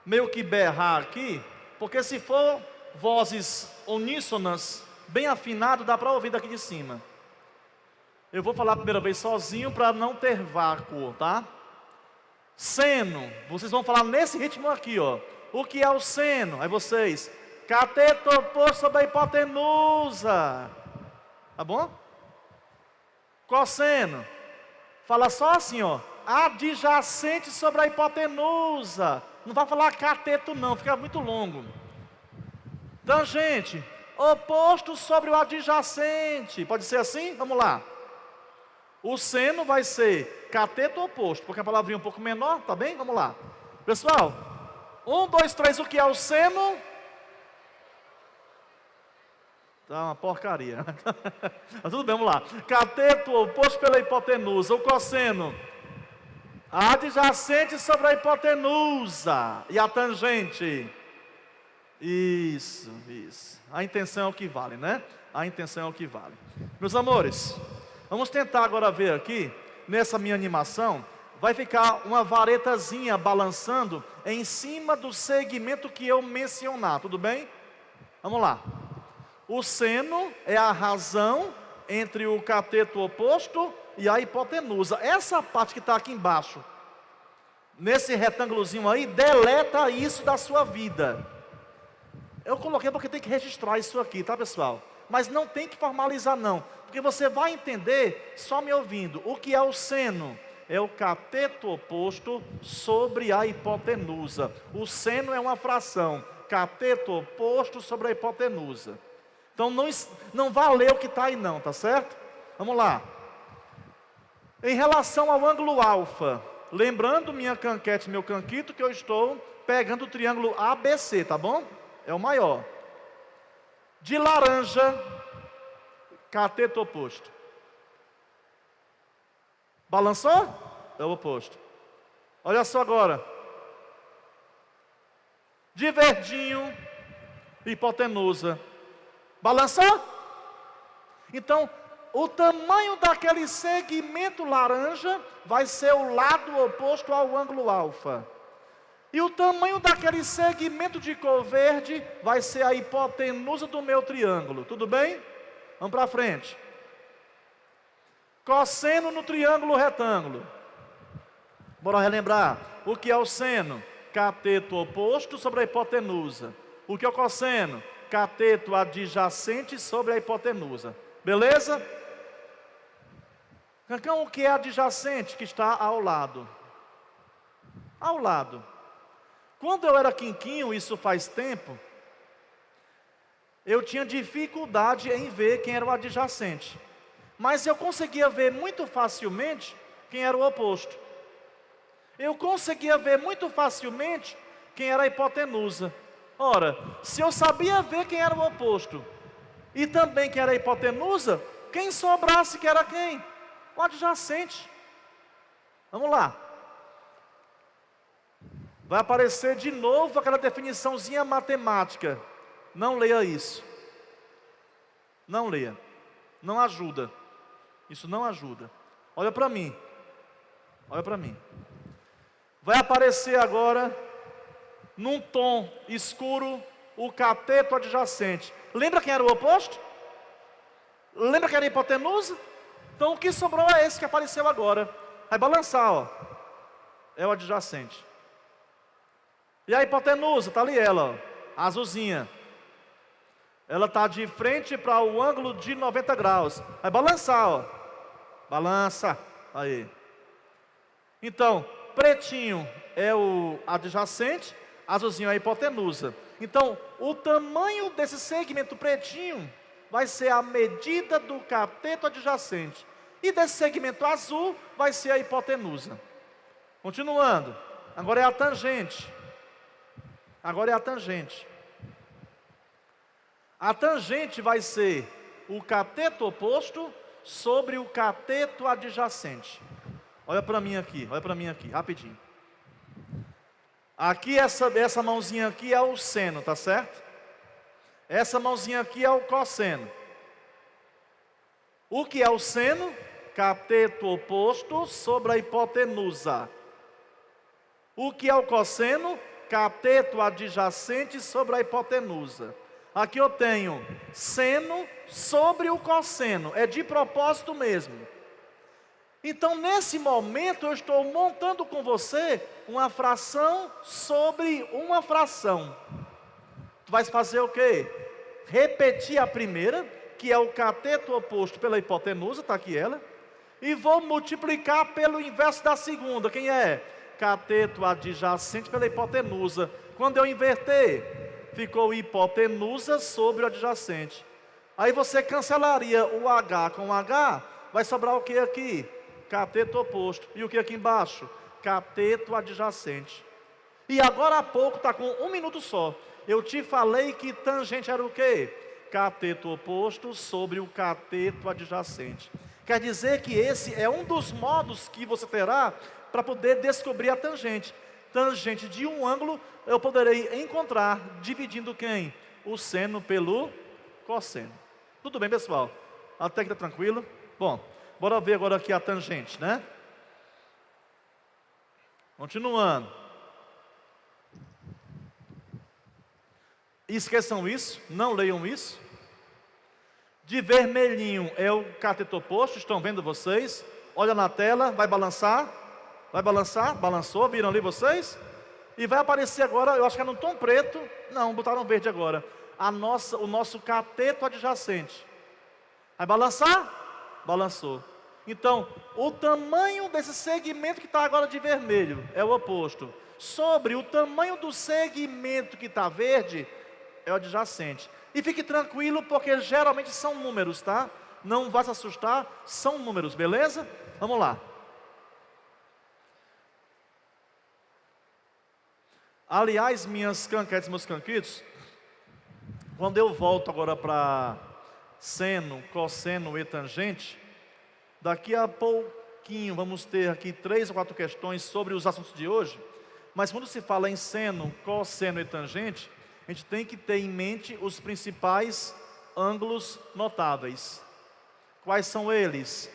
meio que berrar aqui, porque se for vozes uníssonas, bem afinado, dá para ouvir daqui de cima. Eu vou falar a primeira vez sozinho para não ter vácuo, tá? Seno, vocês vão falar nesse ritmo aqui, ó. O que é o seno? Aí vocês, cateto oposto sobre a hipotenusa. Tá bom? Cosseno, fala só assim, ó. Adjacente sobre a hipotenusa. Não vai falar cateto não, fica muito longo. Tangente, oposto sobre o adjacente. Pode ser assim? Vamos lá. O seno vai ser cateto oposto, porque a palavrinha é um pouco menor, tá bem? Vamos lá. Pessoal, 1, 2, 3, o que é o seno? Tá uma porcaria. Mas tudo bem, vamos lá. Cateto oposto pela hipotenusa. O cosseno adjacente sobre a hipotenusa. E a tangente? Isso. A intenção é o que vale, né? A intenção é o que vale. Meus amores, vamos tentar agora ver aqui, nessa minha animação, vai ficar uma varetazinha balançando em cima do segmento que eu mencionar, tudo bem? Vamos lá. O seno é a razão entre o cateto oposto e a hipotenusa. Essa parte que está aqui embaixo, nesse retângulozinho aí, deleta isso da sua vida. Eu coloquei porque tem que registrar isso aqui, tá, pessoal? Mas não tem que formalizar não, porque você vai entender só me ouvindo. O que é o seno? É o cateto oposto sobre a hipotenusa. O seno é uma fração, cateto oposto sobre a hipotenusa. Então não vá ler o que está aí não, tá certo? Vamos lá. Em relação ao ângulo alfa, lembrando minha canquete, meu canquito, que eu estou pegando o triângulo ABC, tá bom? É o maior. De laranja, cateto oposto. Balançou? É o oposto. Olha só agora. De verdinho, hipotenusa. Balançou? Então, o tamanho daquele segmento laranja vai ser o lado oposto ao ângulo alfa. E o tamanho daquele segmento de cor verde vai ser a hipotenusa do meu triângulo. Tudo bem? Vamos para frente. Cosseno no triângulo retângulo. Bora relembrar. O que é o seno? Cateto oposto sobre a hipotenusa. O que é o cosseno? Cateto adjacente sobre a hipotenusa. Beleza? Cancão, o que é adjacente? Que está ao lado. Ao lado. Quando eu era quinquinho, isso faz tempo, eu tinha dificuldade em ver quem era o adjacente. Mas eu conseguia ver muito facilmente quem era o oposto. Eu conseguia ver muito facilmente quem era a hipotenusa. Ora, se eu sabia ver quem era o oposto e também quem era a hipotenusa, quem sobrasse que era quem? O adjacente. Vamos lá. Vai aparecer de novo aquela definiçãozinha matemática. Não leia isso. Não leia. Não ajuda. Isso não ajuda. Olha para mim. Olha para mim. Vai aparecer agora, num tom escuro, o cateto adjacente. Lembra quem era o oposto? Lembra quem era a hipotenusa? Então o que sobrou é esse que apareceu agora. Vai balançar, ó. É o adjacente. E a hipotenusa, está ali ela, ó, a azulzinha. Ela está de frente para o ângulo de 90 graus. Vai balançar, ó. Balança. Aí. Então, pretinho é o adjacente, azulzinho é a hipotenusa. Então, o tamanho desse segmento pretinho vai ser a medida do cateto adjacente. E desse segmento azul vai ser a hipotenusa. Continuando. Agora é a tangente. Agora é a tangente. A tangente vai ser o cateto oposto sobre o cateto adjacente. Olha para mim aqui, rapidinho. Aqui essa mãozinha aqui é o seno, tá certo? Essa mãozinha aqui é o cosseno. O que é o seno? Cateto oposto sobre a hipotenusa. O que é o cosseno? Cateto adjacente sobre a hipotenusa. Aqui eu tenho seno sobre o cosseno. É de propósito mesmo. Então, nesse momento, eu estou montando com você uma fração sobre uma fração. Tu vais fazer o quê? Repetir a primeira, que é o cateto oposto pela hipotenusa, está aqui ela. E vou multiplicar pelo inverso da segunda. Quem é? Cateto adjacente pela hipotenusa. Quando eu inverter, ficou hipotenusa sobre o adjacente. Aí você cancelaria o H com o H, vai sobrar o que aqui? Cateto oposto. E o que aqui embaixo? Cateto adjacente. E agora há pouco, está com 1 minuto só, eu te falei que tangente era o quê? Cateto oposto sobre o cateto adjacente. Quer dizer que esse é um dos modos que você terá para poder descobrir a tangente. Tangente de um ângulo eu poderei encontrar dividindo quem? O seno pelo cosseno. Tudo bem, pessoal? Até que está tranquilo? Bom, bora ver agora aqui a tangente, né? Continuando. Esqueçam isso, não leiam isso. De vermelhinho é o cateto oposto, estão vendo vocês? Olha na tela, vai balançar? Vai balançar? Balançou, viram ali vocês? E vai aparecer agora, eu acho que é no tom preto. Não, botaram verde agora. O nosso cateto adjacente. Vai balançar? Balançou. Então, o tamanho desse segmento que está agora de vermelho é o oposto. Sobre o tamanho do segmento que está verde é o adjacente. E fique tranquilo, porque geralmente são números, tá? Não vai se assustar, são números, beleza? Vamos lá. Aliás, minhas canquetes, meus canquitos, quando eu volto agora para seno, cosseno e tangente, daqui a pouquinho vamos ter aqui 3 ou 4 questões sobre os assuntos de hoje. Mas quando se fala em seno, cosseno e tangente, a gente tem que ter em mente os principais ângulos notáveis. Quais são eles?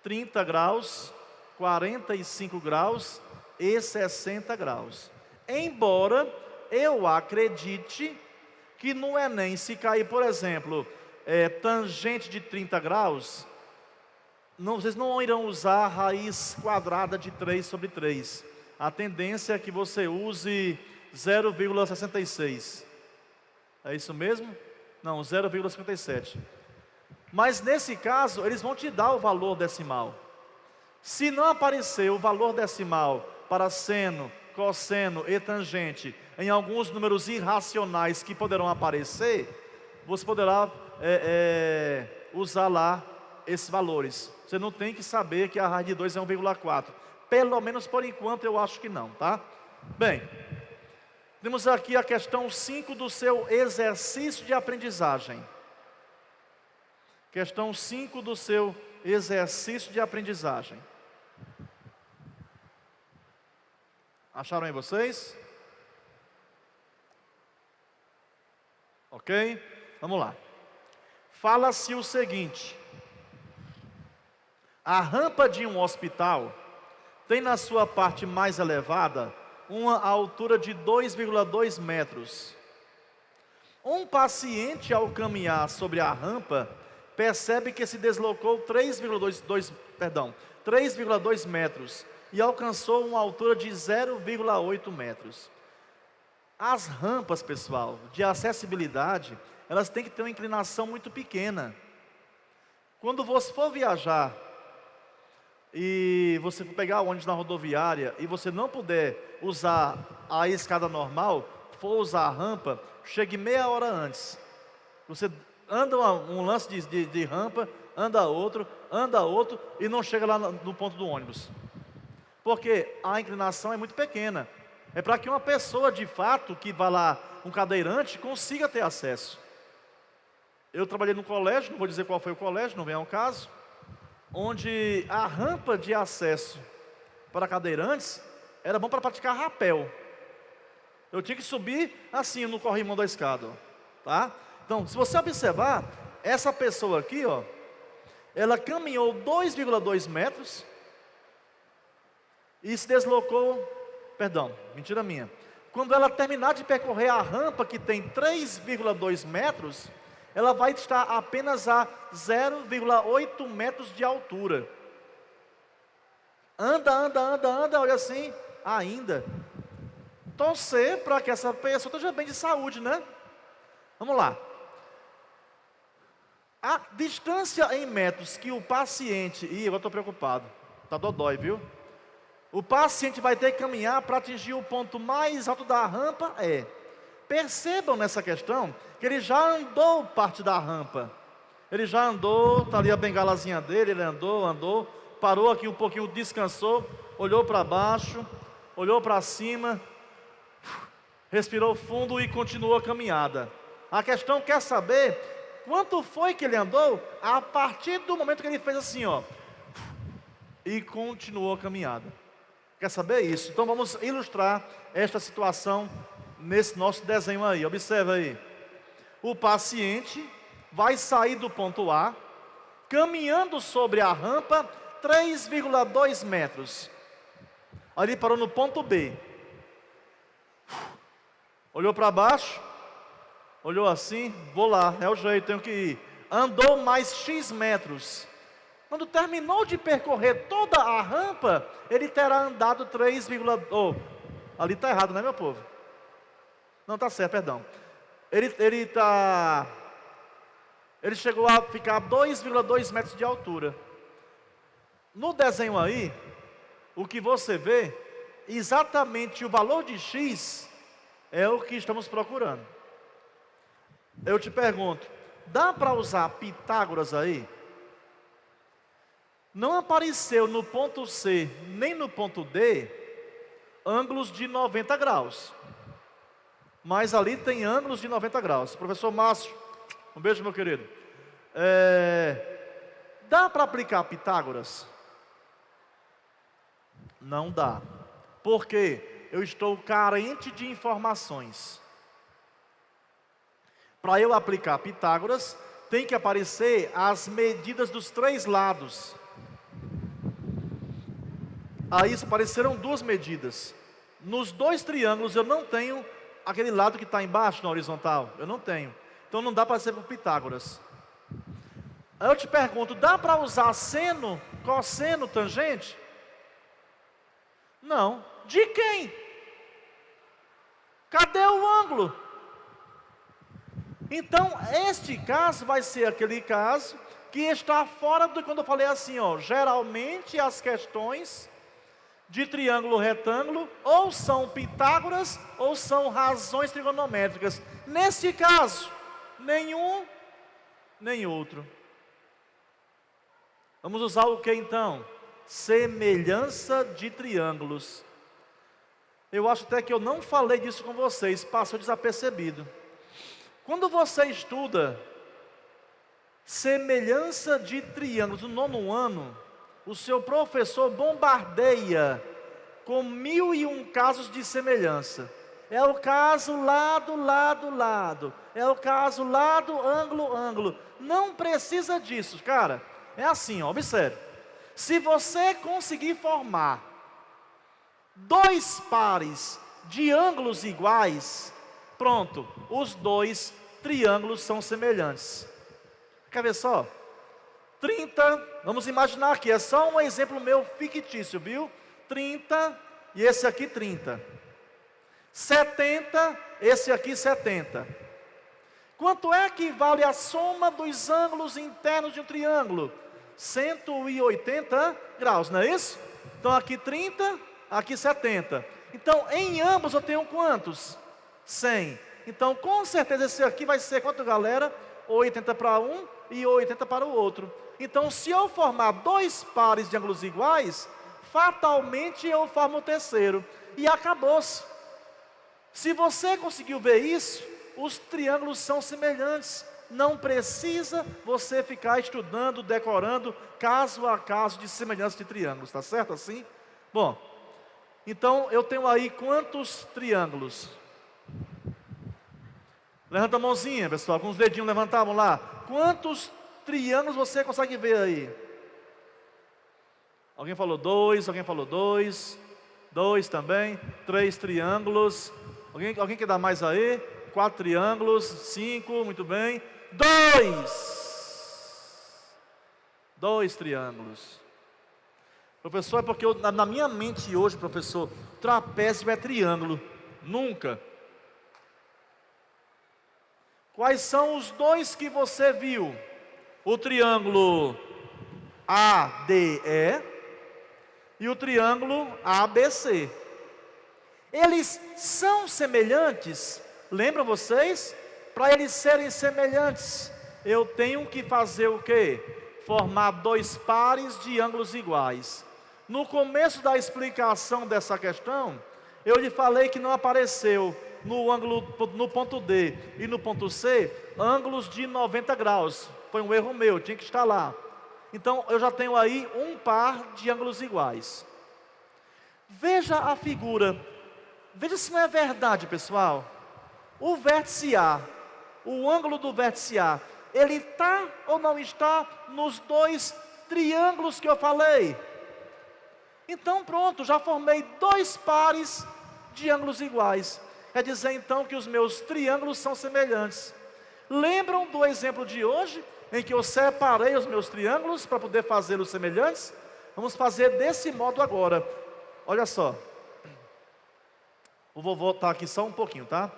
30 graus, 45 graus e 60 graus. Embora eu acredite que no Enem, se cair, por exemplo, tangente de 30 graus, vocês não irão usar a raiz quadrada de 3 sobre 3. A tendência é que você use 0,66. É isso mesmo? Não, 0,57. Mas nesse caso, eles vão te dar o valor decimal. Se não aparecer o valor decimal para seno, cosseno e tangente em alguns números irracionais que poderão aparecer, você poderá usar lá esses valores. Você não tem que saber que a raiz de 2 é 1,4. Pelo menos por enquanto eu acho que não, tá? Bem, temos aqui a questão 5 do seu exercício de aprendizagem. Questão 5 do seu exercício de aprendizagem. Acharam aí vocês? Ok? Vamos lá. Fala-se o seguinte: a rampa de um hospital tem na sua parte mais elevada uma altura de 2,2 metros. Um paciente, ao caminhar sobre a rampa, percebe que se deslocou 3,2 metros e alcançou uma altura de 0,8 metros. As rampas, pessoal, de acessibilidade, elas têm que ter uma inclinação muito pequena. Quando você for viajar e você for pegar o ônibus na rodoviária e você não puder usar a escada normal, for usar a rampa, chegue meia hora antes. Você anda um lance de rampa, anda outro e não chega lá no ponto do ônibus. Porque a inclinação é muito pequena. É para que uma pessoa de fato, que vá lá, um cadeirante, consiga ter acesso. Eu trabalhei no colégio, não vou dizer qual foi o colégio, não vem ao caso, onde a rampa de acesso para cadeirantes era bom para praticar rapel. Eu tinha que subir assim no corrimão da escada, tá? Então, se você observar, essa pessoa aqui, ó, ela caminhou 2,2 metros e se deslocou, mentira minha. Quando ela terminar de percorrer a rampa, que tem 3,2 metros, ela vai estar apenas a 0,8 metros de altura. Anda, olha assim, ainda. Torcer para que essa pessoa esteja bem de saúde, né? Vamos lá. A distância em metros que o paciente... eu estou preocupado. Está dodói, viu? O paciente vai ter que caminhar para atingir o ponto mais alto da rampa. Percebam nessa questão que ele já andou parte da rampa. Ele já andou, está ali a bengalazinha dele, ele andou, parou aqui um pouquinho, descansou, olhou para baixo, olhou para cima, respirou fundo e continuou a caminhada. A questão quer saber quanto foi que ele andou a partir do momento que ele fez assim, ó, e continuou a caminhada. Quer saber isso? Então vamos ilustrar esta situação nesse nosso desenho aí. Observa aí. O paciente vai sair do ponto A, caminhando sobre a rampa 3,2 metros. Ali parou no ponto B. Olhou para baixo, olhou assim, vou lá, é o jeito, tenho que ir. Andou mais X metros. Quando terminou de percorrer toda a rampa, ele terá andado 3,2. Oh, ali está errado, né, meu povo? Não, está certo, perdão. Ele chegou a ficar 2,2 metros de altura. No desenho aí, o que você vê, exatamente o valor de X é o que estamos procurando. Eu te pergunto, dá para usar Pitágoras aí? Não apareceu no ponto C, nem no ponto D, ângulos de 90 graus. Mas ali tem ângulos de 90 graus. Professor Márcio, um beijo, meu querido. Dá para aplicar Pitágoras? Não dá. Por quê? Eu estou carente de informações. Para eu aplicar Pitágoras, tem que aparecer as medidas dos três lados. Aí apareceram duas medidas. Nos dois triângulos eu não tenho aquele lado que está embaixo na horizontal. Eu não tenho. Então não dá para ser por Pitágoras. Aí eu te pergunto, dá para usar seno, cosseno, tangente? Não. De quem? Cadê o ângulo? Então, este caso vai ser aquele caso que está fora do quando eu falei assim, ó, geralmente as questões de triângulo retângulo ou são Pitágoras ou são razões trigonométricas. Neste caso, nenhum, nem outro. Vamos usar o que então? Semelhança de triângulos. Eu acho até que eu não falei disso com vocês, passou desapercebido. Quando você estuda semelhança de triângulos no nono ano, o seu professor bombardeia com 1001 casos de semelhança. É o caso lado, lado, lado. É o caso lado, ângulo, ângulo. Não precisa disso, cara. É assim, ó, observe. Se você conseguir formar dois pares de ângulos iguais, pronto, os dois triângulos são semelhantes. Quer ver só? 30, vamos imaginar aqui, é só um exemplo meu fictício, viu? 30 e esse aqui 30. 70, esse aqui 70. Quanto é que vale a soma dos ângulos internos de um triângulo? 180 graus, não é isso? Então aqui 30, aqui 70. Então em ambos eu tenho quantos? 100. Então com certeza esse aqui vai ser quanto, galera? 80 para um e 80 para o outro. Então se eu formar dois pares de ângulos iguais, fatalmente eu formo o terceiro. E acabou-se. Se você conseguiu ver isso, os triângulos são semelhantes. Não precisa você ficar estudando, decorando caso a caso de semelhança de triângulos, tá certo assim? Bom, então eu tenho aí quantos triângulos? Levanta a mãozinha, pessoal, com os dedinhos levantavam lá. Quantos triângulos você consegue ver aí? Alguém falou 2, alguém falou 2. 2 também, 3 triângulos. Alguém quer dar mais aí? 4 triângulos, 5, muito bem. 2 triângulos. Professor, é porque na minha mente hoje, professor, trapézio é triângulo. Nunca. Quais são os dois que você viu? O triângulo ADE e o triângulo ABC. Eles são semelhantes, lembram vocês? Para eles serem semelhantes, eu tenho que fazer o quê? Formar dois pares de ângulos iguais. No começo da explicação dessa questão, eu lhe falei que não apareceu no ângulo, no ponto D e no ponto C, ângulos de 90 graus. Foi um erro meu, tinha que estar lá. Então, eu já tenho aí um par de ângulos iguais. Veja a figura. Veja se não é verdade, pessoal. O vértice A, o ângulo do vértice A, ele está ou não está nos dois triângulos que eu falei? Então pronto, já formei dois pares de ângulos iguais. Quer dizer então que os meus triângulos são semelhantes. Lembram do exemplo de hoje, em que eu separei os meus triângulos para poder fazê-los semelhantes? Vamos fazer desse modo agora. Olha só. Eu vou voltar aqui só um pouquinho, tá?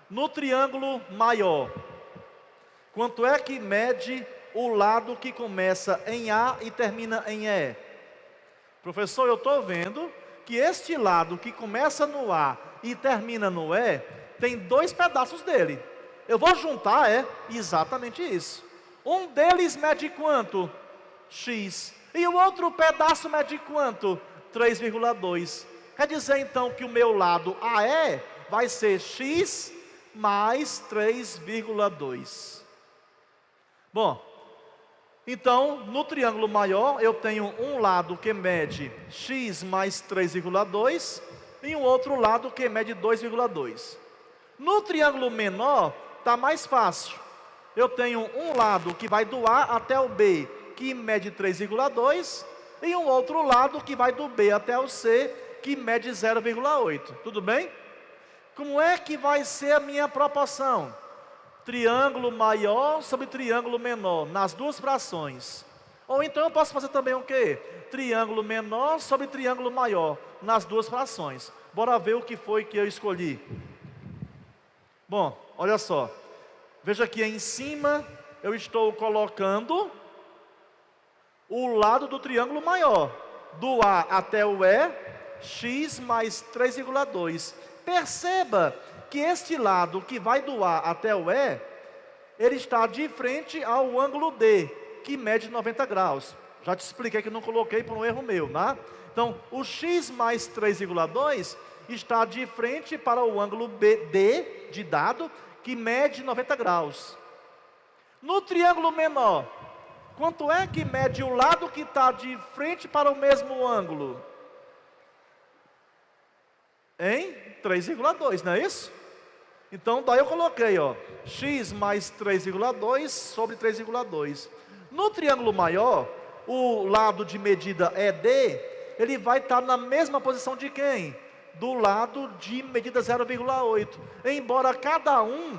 No triângulo maior, quanto é que mede o lado que começa em A e termina em E? Professor, eu estou vendo que este lado que começa no A e termina no E, tem dois pedaços dele. Eu vou juntar, exatamente isso. Um deles mede quanto? X. E o outro pedaço mede quanto? 3,2. Quer dizer então que o meu lado AE vai ser X mais 3,2. Bom, então no triângulo maior eu tenho um lado que mede X mais 3,2 e um outro lado que mede 2,2. No triângulo menor está mais fácil. Eu tenho um lado que vai do A até o B, que mede 3,2, e um outro lado que vai do B até o C, que mede 0,8. Tudo bem? Como é que vai ser a minha proporção? Triângulo maior sobre triângulo menor, nas duas frações. Ou então eu posso fazer também o quê? Triângulo menor sobre triângulo maior, nas duas frações. Bora ver o que foi que eu escolhi. Bom, olha só. Veja que em cima eu estou colocando o lado do triângulo maior. Do A até o E, X mais 3,2. Perceba que este lado que vai do A até o E, ele está de frente ao ângulo D, que mede 90 graus. Já te expliquei que não coloquei por um erro meu, né? Então, o X mais 3,2 está de frente para o ângulo D, de dado, que mede 90 graus. No triângulo menor, quanto é que mede o lado que está de frente para o mesmo ângulo? Em 3,2, não é isso? Então, daí eu coloquei, X mais 3,2 sobre 3,2. No triângulo maior, o lado de medida ED, ele vai estar na mesma posição de quem? Do lado de medida 0,8. Embora cada um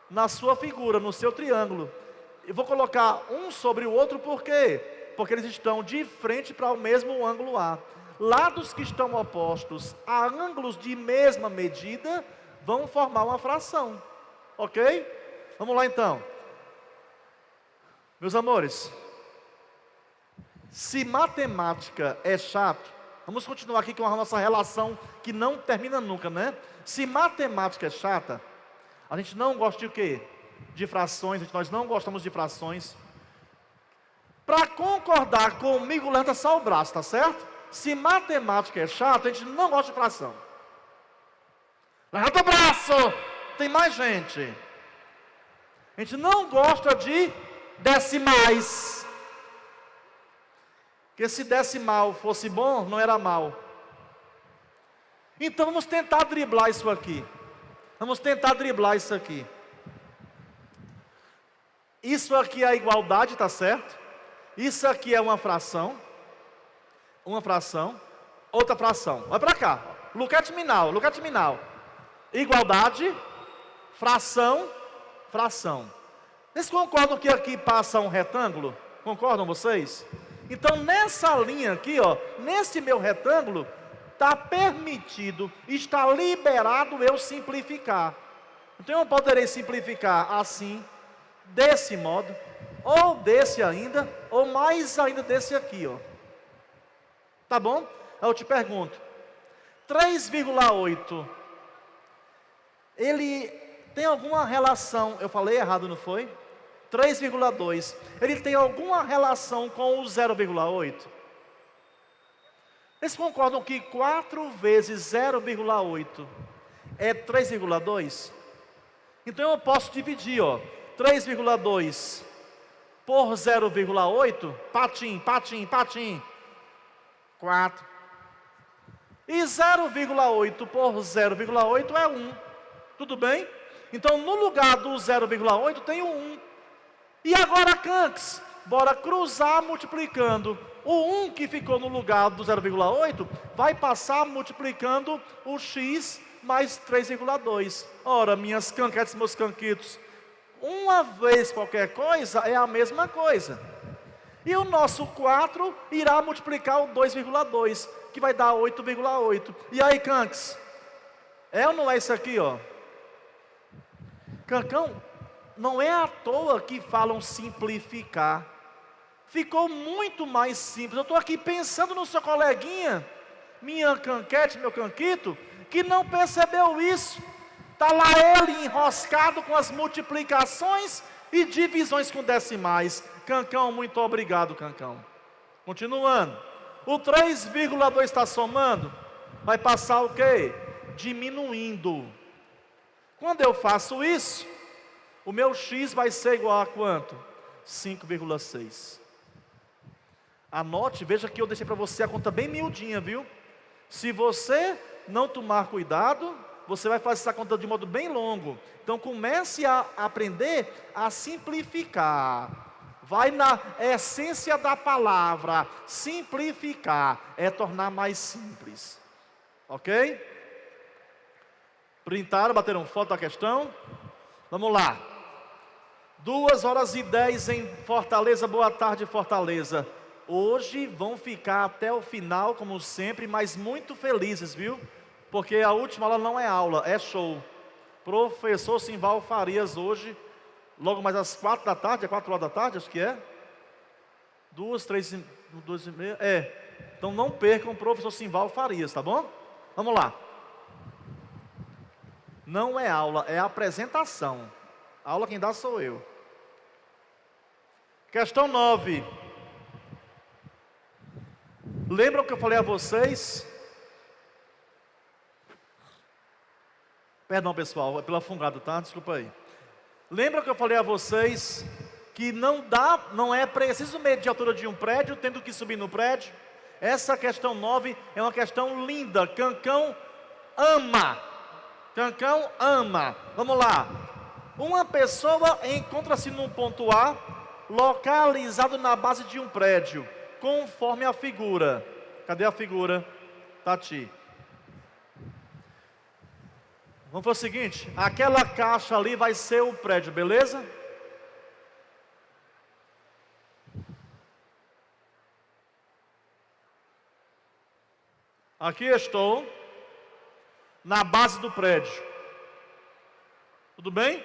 na sua figura, no seu triângulo. Eu vou colocar um sobre o outro, por quê? Porque eles estão de frente para o mesmo ângulo A. Lados que estão opostos a ângulos de mesma medida vão formar uma fração. Ok? Vamos lá então. Meus amores, se matemática é chato, vamos continuar aqui com a nossa relação que não termina nunca, né? Se matemática é chata, a gente não gosta de o quê? De frações, nós não gostamos de frações. Para concordar comigo, levanta só o braço, tá certo? Se matemática é chato, a gente não gosta de fração. Levanta o braço! Tem mais gente. A gente não gosta de decimais. Porque se decimal fosse bom, não era mal. Então vamos tentar driblar isso aqui. Vamos tentar driblar isso aqui. Isso aqui é a igualdade, tá certo? Isso aqui é uma fração. Uma fração. Outra fração. Vai para cá. Luquete minal. Igualdade. Fração. Fração. Vocês concordam que aqui passa um retângulo? Concordam vocês? Então nessa linha aqui, nesse meu retângulo, está permitido, está liberado eu simplificar. Então eu poderei simplificar assim, desse modo, ou desse ainda, ou mais ainda desse aqui, Tá bom? Aí eu te pergunto, 3,8, ele tem alguma relação, eu falei errado, não foi? 3,2. Ele tem alguma relação com o 0,8? Vocês concordam que 4 vezes 0,8 é 3,2? Então eu posso dividir, 3,2 por 0,8, patim, 4. E 0,8 por 0,8 é 1. Tudo bem? Então no lugar do 0,8 tem o 1. E agora, Canques, bora cruzar multiplicando. O 1 que ficou no lugar do 0,8 vai passar multiplicando o x mais 3,2. Ora, minhas canquetes, meus canquitos, uma vez qualquer coisa é a mesma coisa. E o nosso 4 irá multiplicar o 2,2, que vai dar 8,8. E aí, Canques, é ou não é isso aqui, Cancão, não é à toa que falam simplificar. Ficou muito mais simples. Eu estou aqui pensando no seu coleguinha, minha canquete, meu canquito, que não percebeu isso. Está lá ele enroscado com as multiplicações e divisões com decimais. Cancão, muito obrigado, Cancão. Continuando. O 3,2 está somando, vai passar o quê? Diminuindo. Quando eu faço isso, o meu x vai ser igual a quanto? 5,6. Anote, veja que eu deixei para você a conta bem miudinha, viu? Se você não tomar cuidado, você vai fazer essa conta de modo bem longo. Então comece a aprender a simplificar. Vai na essência da palavra. Simplificar é tornar mais simples. Ok? Printaram, bateram foto da questão? Vamos lá. 2h10 em Fortaleza. Boa tarde, Fortaleza. Hoje vão ficar até o final, como sempre, mas muito felizes, viu? Porque a última aula não é aula, é show. Professor Simval Farias hoje, logo mais às 4 da tarde, é 4 horas da tarde, acho que é? 2, 3, 2 e meia, Então não percam o professor Simval Farias, tá bom? Vamos lá. Não é aula, é apresentação. A aula quem dá sou eu. Questão 9. Lembram que eu falei a vocês? Perdão, pessoal, é pela fungada, tá? Desculpa aí. Lembram que eu falei a vocês que não é preciso medir a altura de um prédio, tendo que subir no prédio? Essa questão 9 é uma questão linda. Cancão ama. Cancão ama. Vamos lá. Uma pessoa encontra-se num ponto A, localizado na base de um prédio, conforme a figura. Cadê a figura? Tati. Vamos fazer o seguinte, aquela caixa ali vai ser o prédio, beleza? Aqui estou, na base do prédio. Tudo bem?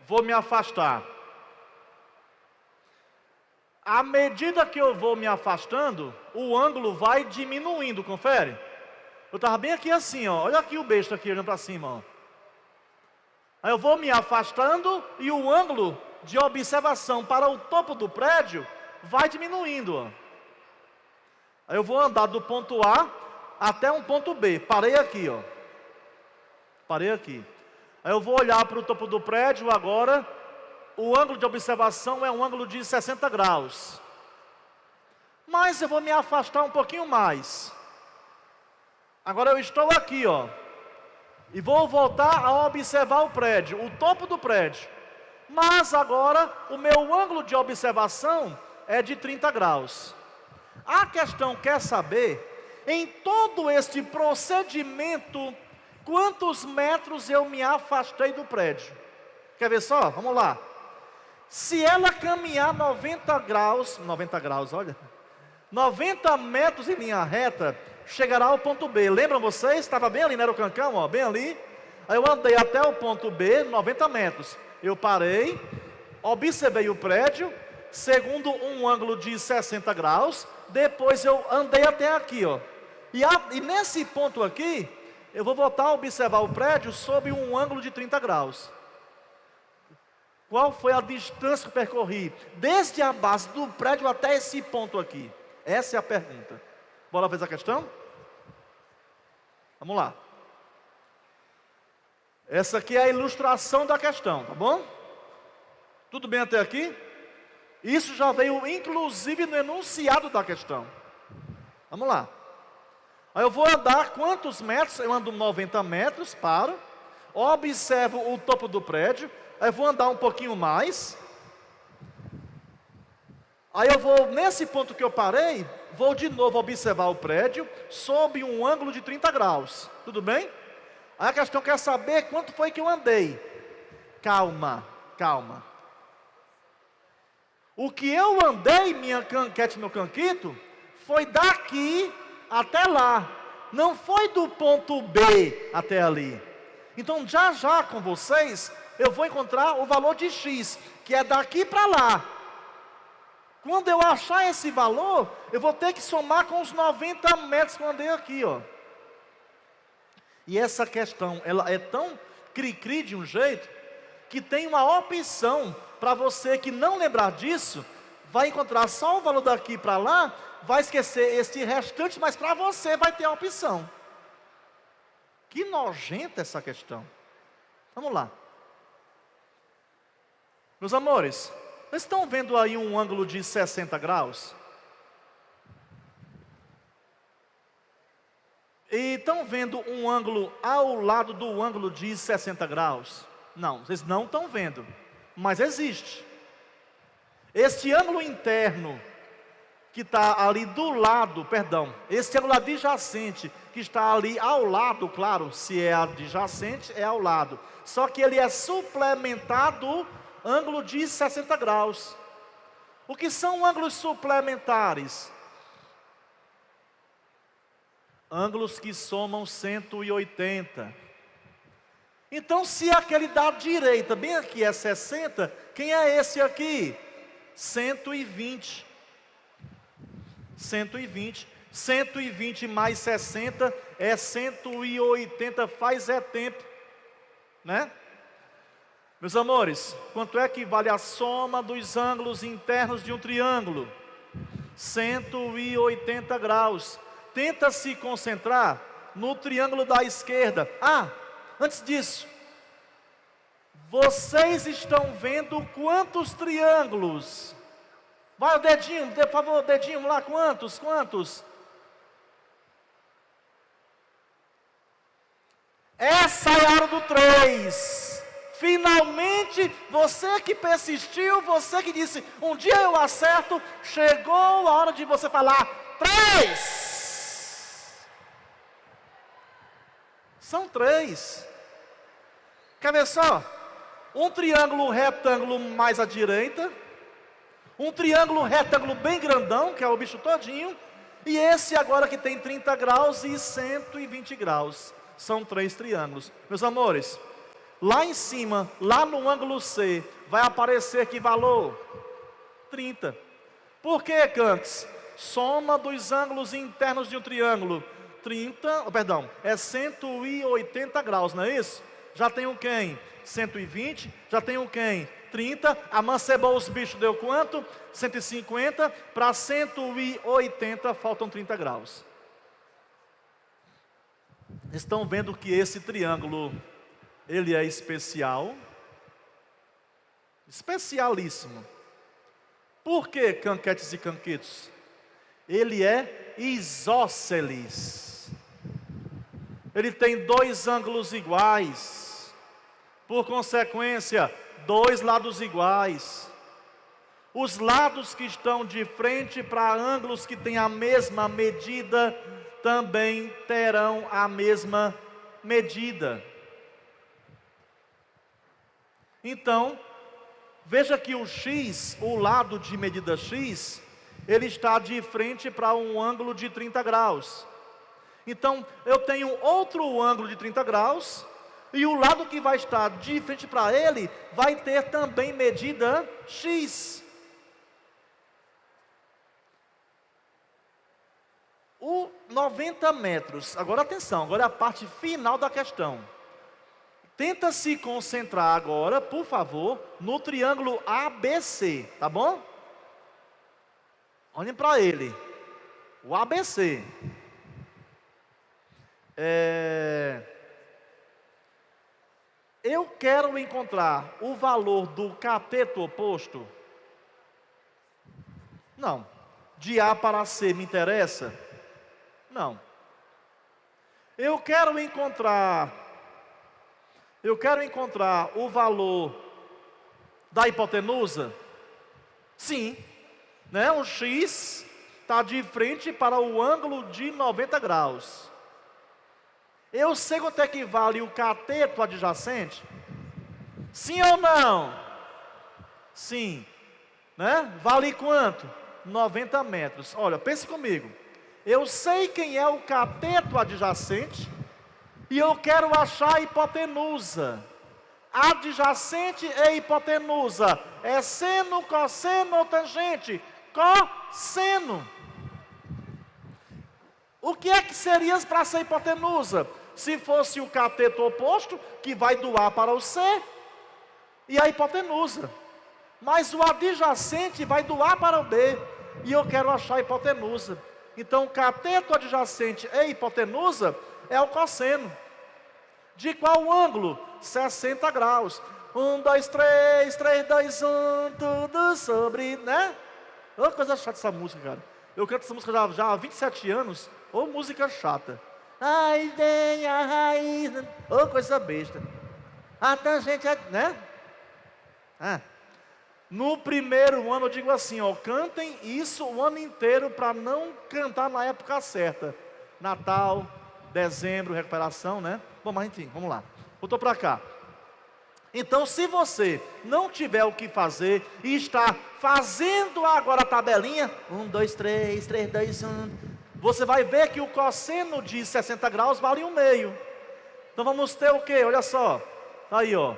Vou me afastar. À medida que eu vou me afastando, o ângulo vai diminuindo, confere? Eu estava bem aqui assim, olha aqui o besta aqui olhando para cima, Aí eu vou me afastando e o ângulo de observação para o topo do prédio vai diminuindo, Aí eu vou andar do ponto A até um ponto B, parei aqui, Parei aqui. Aí eu vou olhar para o topo do prédio agora, o ângulo de observação é um ângulo de 60 graus. Mas eu vou me afastar um pouquinho mais. Agora eu estou aqui, e vou voltar a observar o prédio, o topo do prédio. Mas agora o meu ângulo de observação é de 30 graus. A questão quer saber, em todo este procedimento, quantos metros eu me afastei do prédio? Quer ver só? Vamos lá. Se ela caminhar 90 graus, olha, 90 metros em linha reta, chegará ao ponto B. Lembram vocês? Estava bem ali, não era o Cancão? Bem ali. Aí eu andei até o ponto B, 90 metros. Eu parei, observei o prédio, segundo um ângulo de 60 graus. Depois eu andei até aqui, E nesse ponto aqui, eu vou voltar a observar o prédio sob um ângulo de 30 graus. Qual foi a distância que eu percorri desde a base do prédio até esse ponto aqui? Essa é a pergunta. Bora ver a questão? Vamos lá. Essa aqui é a ilustração da questão, tá bom? Tudo bem até aqui? Isso já veio inclusive no enunciado da questão. Vamos lá. Aí eu vou andar quantos metros? Eu ando 90 metros, paro. Observo o topo do prédio. Aí eu vou andar um pouquinho mais. Aí eu vou, nesse ponto que eu parei, vou de novo observar o prédio sob um ângulo de 30 graus. Tudo bem? Aí a questão quer saber quanto foi que eu andei. Calma, calma. O que eu andei, minha canquete, meu canquito, foi daqui até lá. Não foi do ponto B até ali. Então já já com vocês, eu vou encontrar o valor de X, que é daqui para lá. Quando eu achar esse valor, eu vou ter que somar com os 90 metros que eu andei aqui, ó. E essa questão, ela é tão cri-cri de um jeito, que tem uma opção para você que não lembrar disso, vai encontrar só o valor daqui para lá, vai esquecer esse restante, mas para você vai ter a opção. Que nojenta essa questão. Vamos lá. Meus amores, vocês estão vendo aí um ângulo de 60 graus? E estão vendo um ângulo ao lado do ângulo de 60 graus? Não, vocês não estão vendo, mas existe. Este ângulo interno, que está ali do lado, perdão, este ângulo adjacente, que está ali ao lado, claro, se é adjacente, é ao lado. Só que ele é suplementado ângulo de 60 graus. O que são ângulos suplementares? Ângulos que somam 180. Então, se aquele da direita, bem aqui, é 60, quem é esse aqui? 120. 120. 120 mais 60 é 180, faz tempo, né? Meus amores, quanto é que vale a soma dos ângulos internos de um triângulo? 180 graus. Tenta se concentrar no triângulo da esquerda. Antes disso, vocês estão vendo quantos triângulos? Vai o dedinho, por favor, o dedinho lá, quantos? Quantos? Essa é a hora do 3. Finalmente, você que persistiu, você que disse, um dia eu acerto, chegou a hora de você falar, 3. São 3. Quer ver só? Um triângulo retângulo mais à direita, um triângulo retângulo bem grandão, que é o bicho todinho, e esse agora que tem 30 graus e 120 graus. São 3 triângulos. Meus amores, lá em cima, lá no ângulo C, vai aparecer que valor? 30. Por que, Cantes? Soma dos ângulos internos de um triângulo. 30, é 180 graus, não é isso? Já tem um quem? 120, já tem um quem? 30, amancebou os bichos, deu quanto? 150, para 180 faltam 30 graus. Estão vendo que esse triângulo, ele é especial? Especialíssimo. Por que, canquetes e canquitos? Ele é isósceles. Ele tem 2 ângulos iguais. Por consequência, 2 lados iguais. Os lados que estão de frente para ângulos que têm a mesma medida, também terão a mesma medida. Então, veja que o X, o lado de medida X, ele está de frente para um ângulo de 30 graus. Então, eu tenho outro ângulo de 30 graus, e o lado que vai estar de frente para ele, vai ter também medida X. O 90 metros, agora atenção, agora é a parte final da questão. Tenta se concentrar agora, por favor, no triângulo ABC, tá bom? Olhem para ele. O ABC. Eu quero encontrar o valor do cateto oposto. Não. De A para C me interessa? Não. Eu quero encontrar o valor da hipotenusa? Sim. Né? O X está de frente para o ângulo de 90 graus. Eu sei quanto é que vale o cateto adjacente? Sim ou não? Sim. Né? Vale quanto? 90 metros. Olha, pense comigo. Eu sei quem é o cateto adjacente e eu quero achar a hipotenusa. Adjacente e hipotenusa é seno, cosseno ou tangente? Cosseno. O que é que seria para essa hipotenusa? Se fosse o cateto oposto, que vai do A para o C, e a hipotenusa. Mas o adjacente vai do A para o B, e eu quero achar a hipotenusa. Então, cateto adjacente e hipotenusa é o cosseno. De qual ângulo? 60 graus. 1, 2, 3, 3, 2, 1, tudo sobre, né? Olha que coisa chata essa música, cara. Eu canto essa música já há 27 anos. Ô música chata. Ai, vem a raiz. Ô coisa besta. A tangente é, né? No primeiro ano eu digo assim, ó, cantem isso o ano inteiro para não cantar na época certa. Natal, dezembro, recuperação, né? Bom, mas enfim, vamos lá. Voltou para cá. Então, se você não tiver o que fazer e está fazendo agora a tabelinha, 1, 2, 3, 3, 2, 1, você vai ver que o cosseno de 60 graus vale 1/2. Então vamos ter o quê? Olha só. Aí, ó.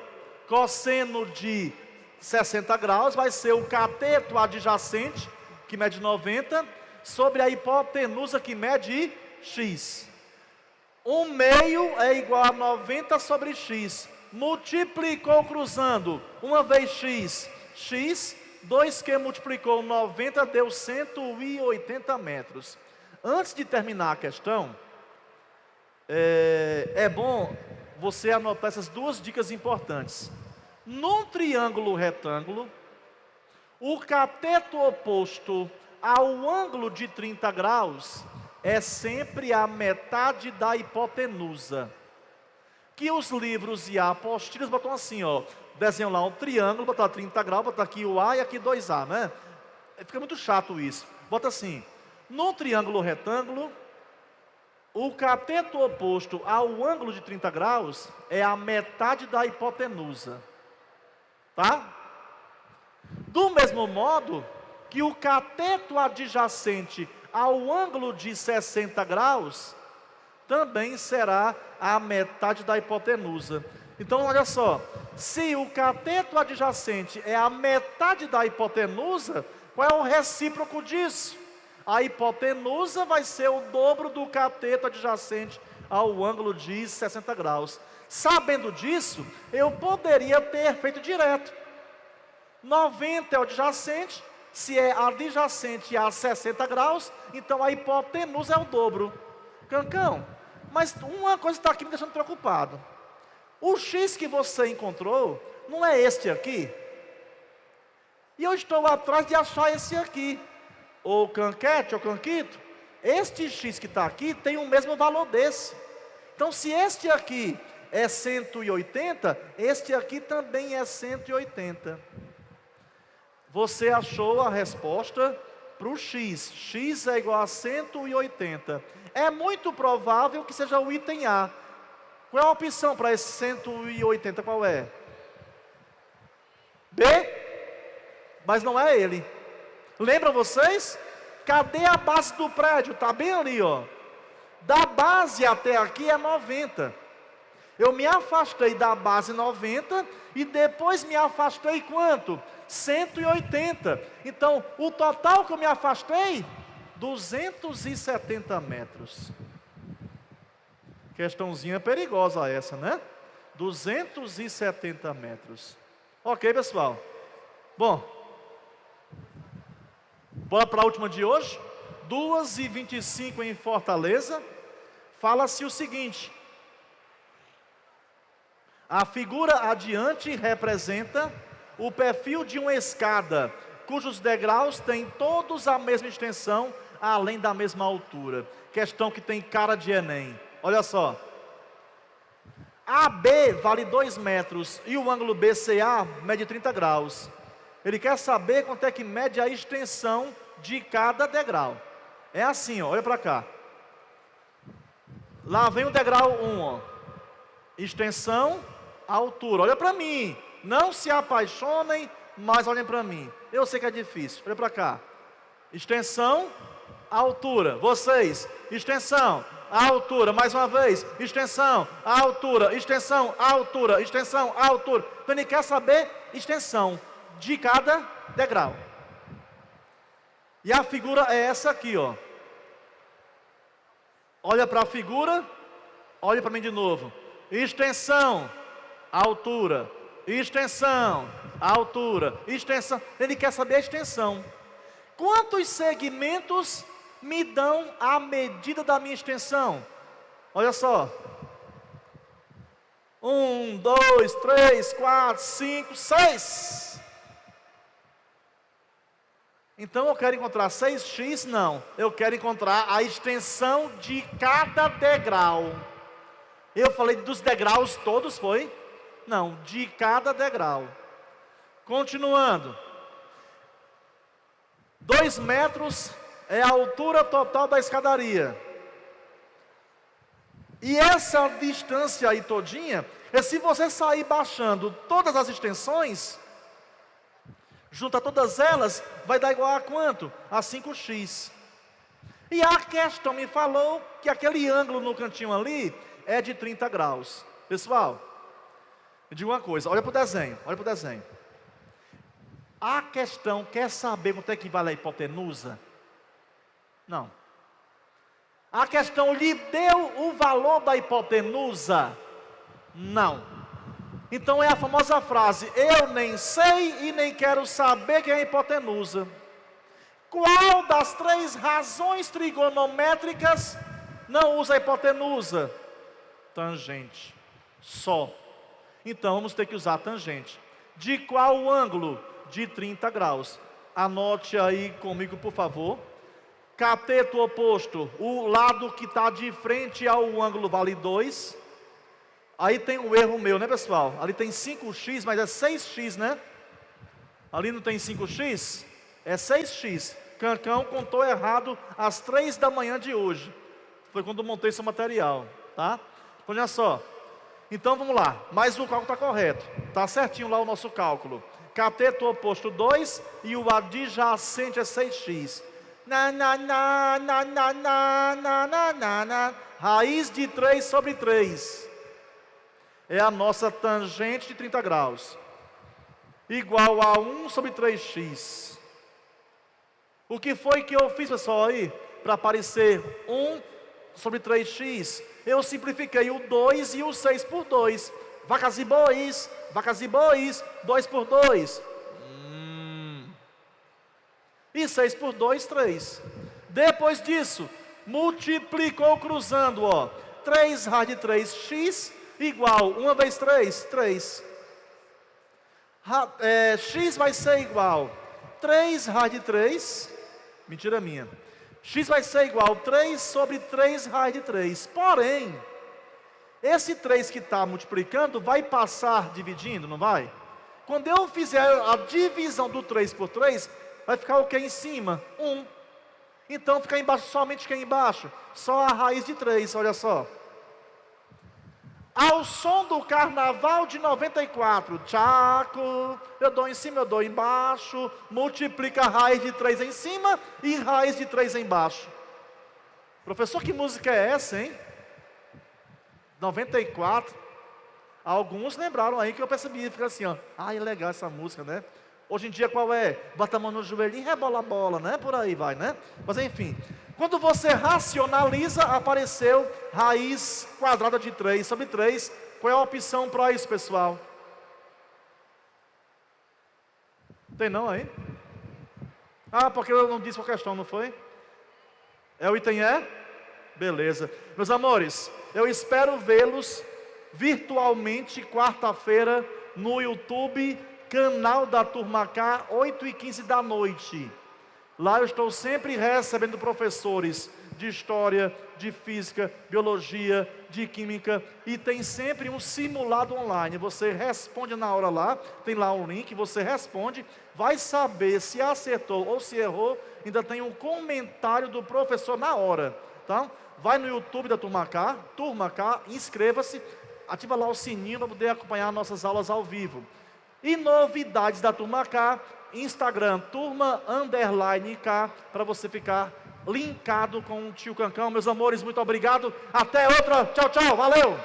Cosseno de 60 graus vai ser o cateto adjacente, que mede 90, sobre a hipotenusa, que mede x. 1/2 é igual a 90 sobre x. Multiplicou cruzando, uma vez x, 2 que multiplicou 90 deu 180 metros. Antes de terminar a questão, é bom você anotar essas duas dicas importantes. Num triângulo retângulo, o cateto oposto ao ângulo de 30 graus é sempre a metade da hipotenusa. Que os livros e apostilas botam assim, ó, desenham lá um triângulo, botam 30 graus, botam aqui o A e aqui 2A, né? Fica muito chato isso. Bota assim, no triângulo retângulo, o cateto oposto ao ângulo de 30 graus é a metade da hipotenusa. Tá? Do mesmo modo que o cateto adjacente ao ângulo de 60 graus também será a metade da hipotenusa. Então, olha só, se o cateto adjacente é a metade da hipotenusa, qual é o recíproco disso? A hipotenusa vai ser o dobro do cateto adjacente ao ângulo de 60 graus. Sabendo disso, eu poderia ter feito direto. 90 é o adjacente, se é adjacente a 60 graus, então a hipotenusa é o dobro. Cancão, mas uma coisa está aqui me deixando preocupado. O x que você encontrou, não é este aqui? E eu estou atrás de achar esse aqui. Ou canquete, ou canquito. Este x que está aqui tem o mesmo valor desse. Então, se este aqui é 180, este aqui também é 180. Você achou a resposta para o x. X é igual a 180. É muito provável que seja o item A. Qual é a opção para esse 180? Qual é? B? Mas não é ele. Lembra vocês? Cadê a base do prédio? Está bem ali, ó. Da base até aqui é 90. Eu me afastei da base 90 e depois me afastei quanto? 180. Então, o total que eu me afastei, 270 metros. Questãozinha perigosa essa, né? 270 metros. Ok, pessoal? Bom, bora para a última de hoje. 2h25 em Fortaleza. Fala-se o seguinte: a figura adiante representa o perfil de uma escada, cujos degraus têm todos a mesma extensão, além da mesma altura. Questão que tem cara de Enem. Olha só. AB vale 2 metros e o ângulo BCA mede 30 graus. Ele quer saber quanto é que mede a extensão de cada degrau. É assim, ó, olha para cá. Lá vem o degrau 1, ó. Extensão, altura. Olha para mim. Não se apaixonem, mas olhem para mim. Eu sei que é difícil. Olha para cá. Extensão, altura. Vocês, extensão, altura. Mais uma vez. Extensão, altura, extensão, altura, extensão, altura. Então ele quer saber extensão de cada degrau. E a figura é essa aqui, ó. Olha para a figura, olha para mim de novo. Extensão, altura, extensão, altura, extensão. Ele quer saber a extensão. Quantos segmentos me dão a medida da minha extensão? Olha só. 1, 2, 3, 4, 5, 6. Então eu quero encontrar 6x? Não. Eu quero encontrar a extensão de cada degrau. Eu falei dos degraus todos, foi? Não, de cada degrau. Continuando. 2 metros é a altura total da escadaria. E essa distância aí todinha, é se você sair baixando todas as extensões, junta todas elas, vai dar igual a quanto? A 5x. E a questão me falou que aquele ângulo no cantinho ali é de 30 graus. Pessoal, eu digo uma coisa, olha para o desenho, olha para o desenho. A questão quer saber quanto é que vale a hipotenusa? Não. A questão lhe deu o valor da hipotenusa? Não. Então é a famosa frase, eu nem sei e nem quero saber quem é a hipotenusa. Qual das 3 razões trigonométricas não usa a hipotenusa? Tangente. Só. Então vamos ter que usar a tangente. De qual ângulo? De 30 graus. Anote aí comigo, por favor. Cateto oposto, o lado que está de frente ao ângulo vale 2. Aí tem um erro meu, né, pessoal? Ali tem 5x, mas é 6x, né? Ali não tem 5x? É 6x. Cancão contou errado às 3 da manhã de hoje. Foi quando montei esse material, tá? Olha só. Então vamos lá. Mas o cálculo está correto. Está certinho lá o nosso cálculo. Cateto oposto 2 e o adjacente é 6x. Raiz de 3 sobre 3. É a nossa tangente de 30 graus. Igual a 1 sobre 3x. O que foi que eu fiz, pessoal, aí? Para aparecer 1 sobre 3x. Eu simplifiquei o 2 e o 6 por 2. Vacas e bois, 2 por 2. E 6 por 2, 3. Depois disso, multiplicou cruzando, ó. 3 raiz de 3x igual 1 vezes 3, 3. X vai ser igual 3 raiz de 3. Mentira minha. X vai ser igual 3 sobre 3 raiz de 3. Porém, esse 3 que está multiplicando vai passar dividindo, não vai? Quando eu fizer a divisão do 3 por 3, vai ficar o que em cima? 1. Então fica embaixo somente o que embaixo? Só a raiz de 3, olha só. Ao som do carnaval de 94, tchaco, eu dou em cima, eu dou embaixo, multiplica a raiz de 3 em cima e raiz de 3 embaixo. Professor, que música é essa, hein? 94. Alguns lembraram aí que eu percebi, fica assim, ó. Ah, é legal essa música, né? Hoje em dia qual é? Bota a mão no joelhinho e rebola a bola, né? Por aí vai, né? Mas enfim, quando você racionaliza, apareceu raiz quadrada de 3 sobre 3, Qual é a opção para isso, pessoal? Tem não aí? Ah, porque eu não disse a questão, não foi? É o item E? Beleza. Meus amores, eu espero vê-los virtualmente quarta-feira no YouTube, canal da Turma K, 8h15 da noite. Lá eu estou sempre recebendo professores de História, de Física, Biologia, de Química, e tem sempre um simulado online. Você responde na hora lá, tem lá um link, você responde, vai saber se acertou ou se errou, ainda tem um comentário do professor na hora, tá? Vai no YouTube da Turma K, inscreva-se, ativa lá o sininho para poder acompanhar nossas aulas ao vivo. E novidades da Turma K, Instagram, turma_K, para você ficar linkado com o tio Cancão. Meus amores, muito obrigado. Até outra. Tchau, tchau. Valeu.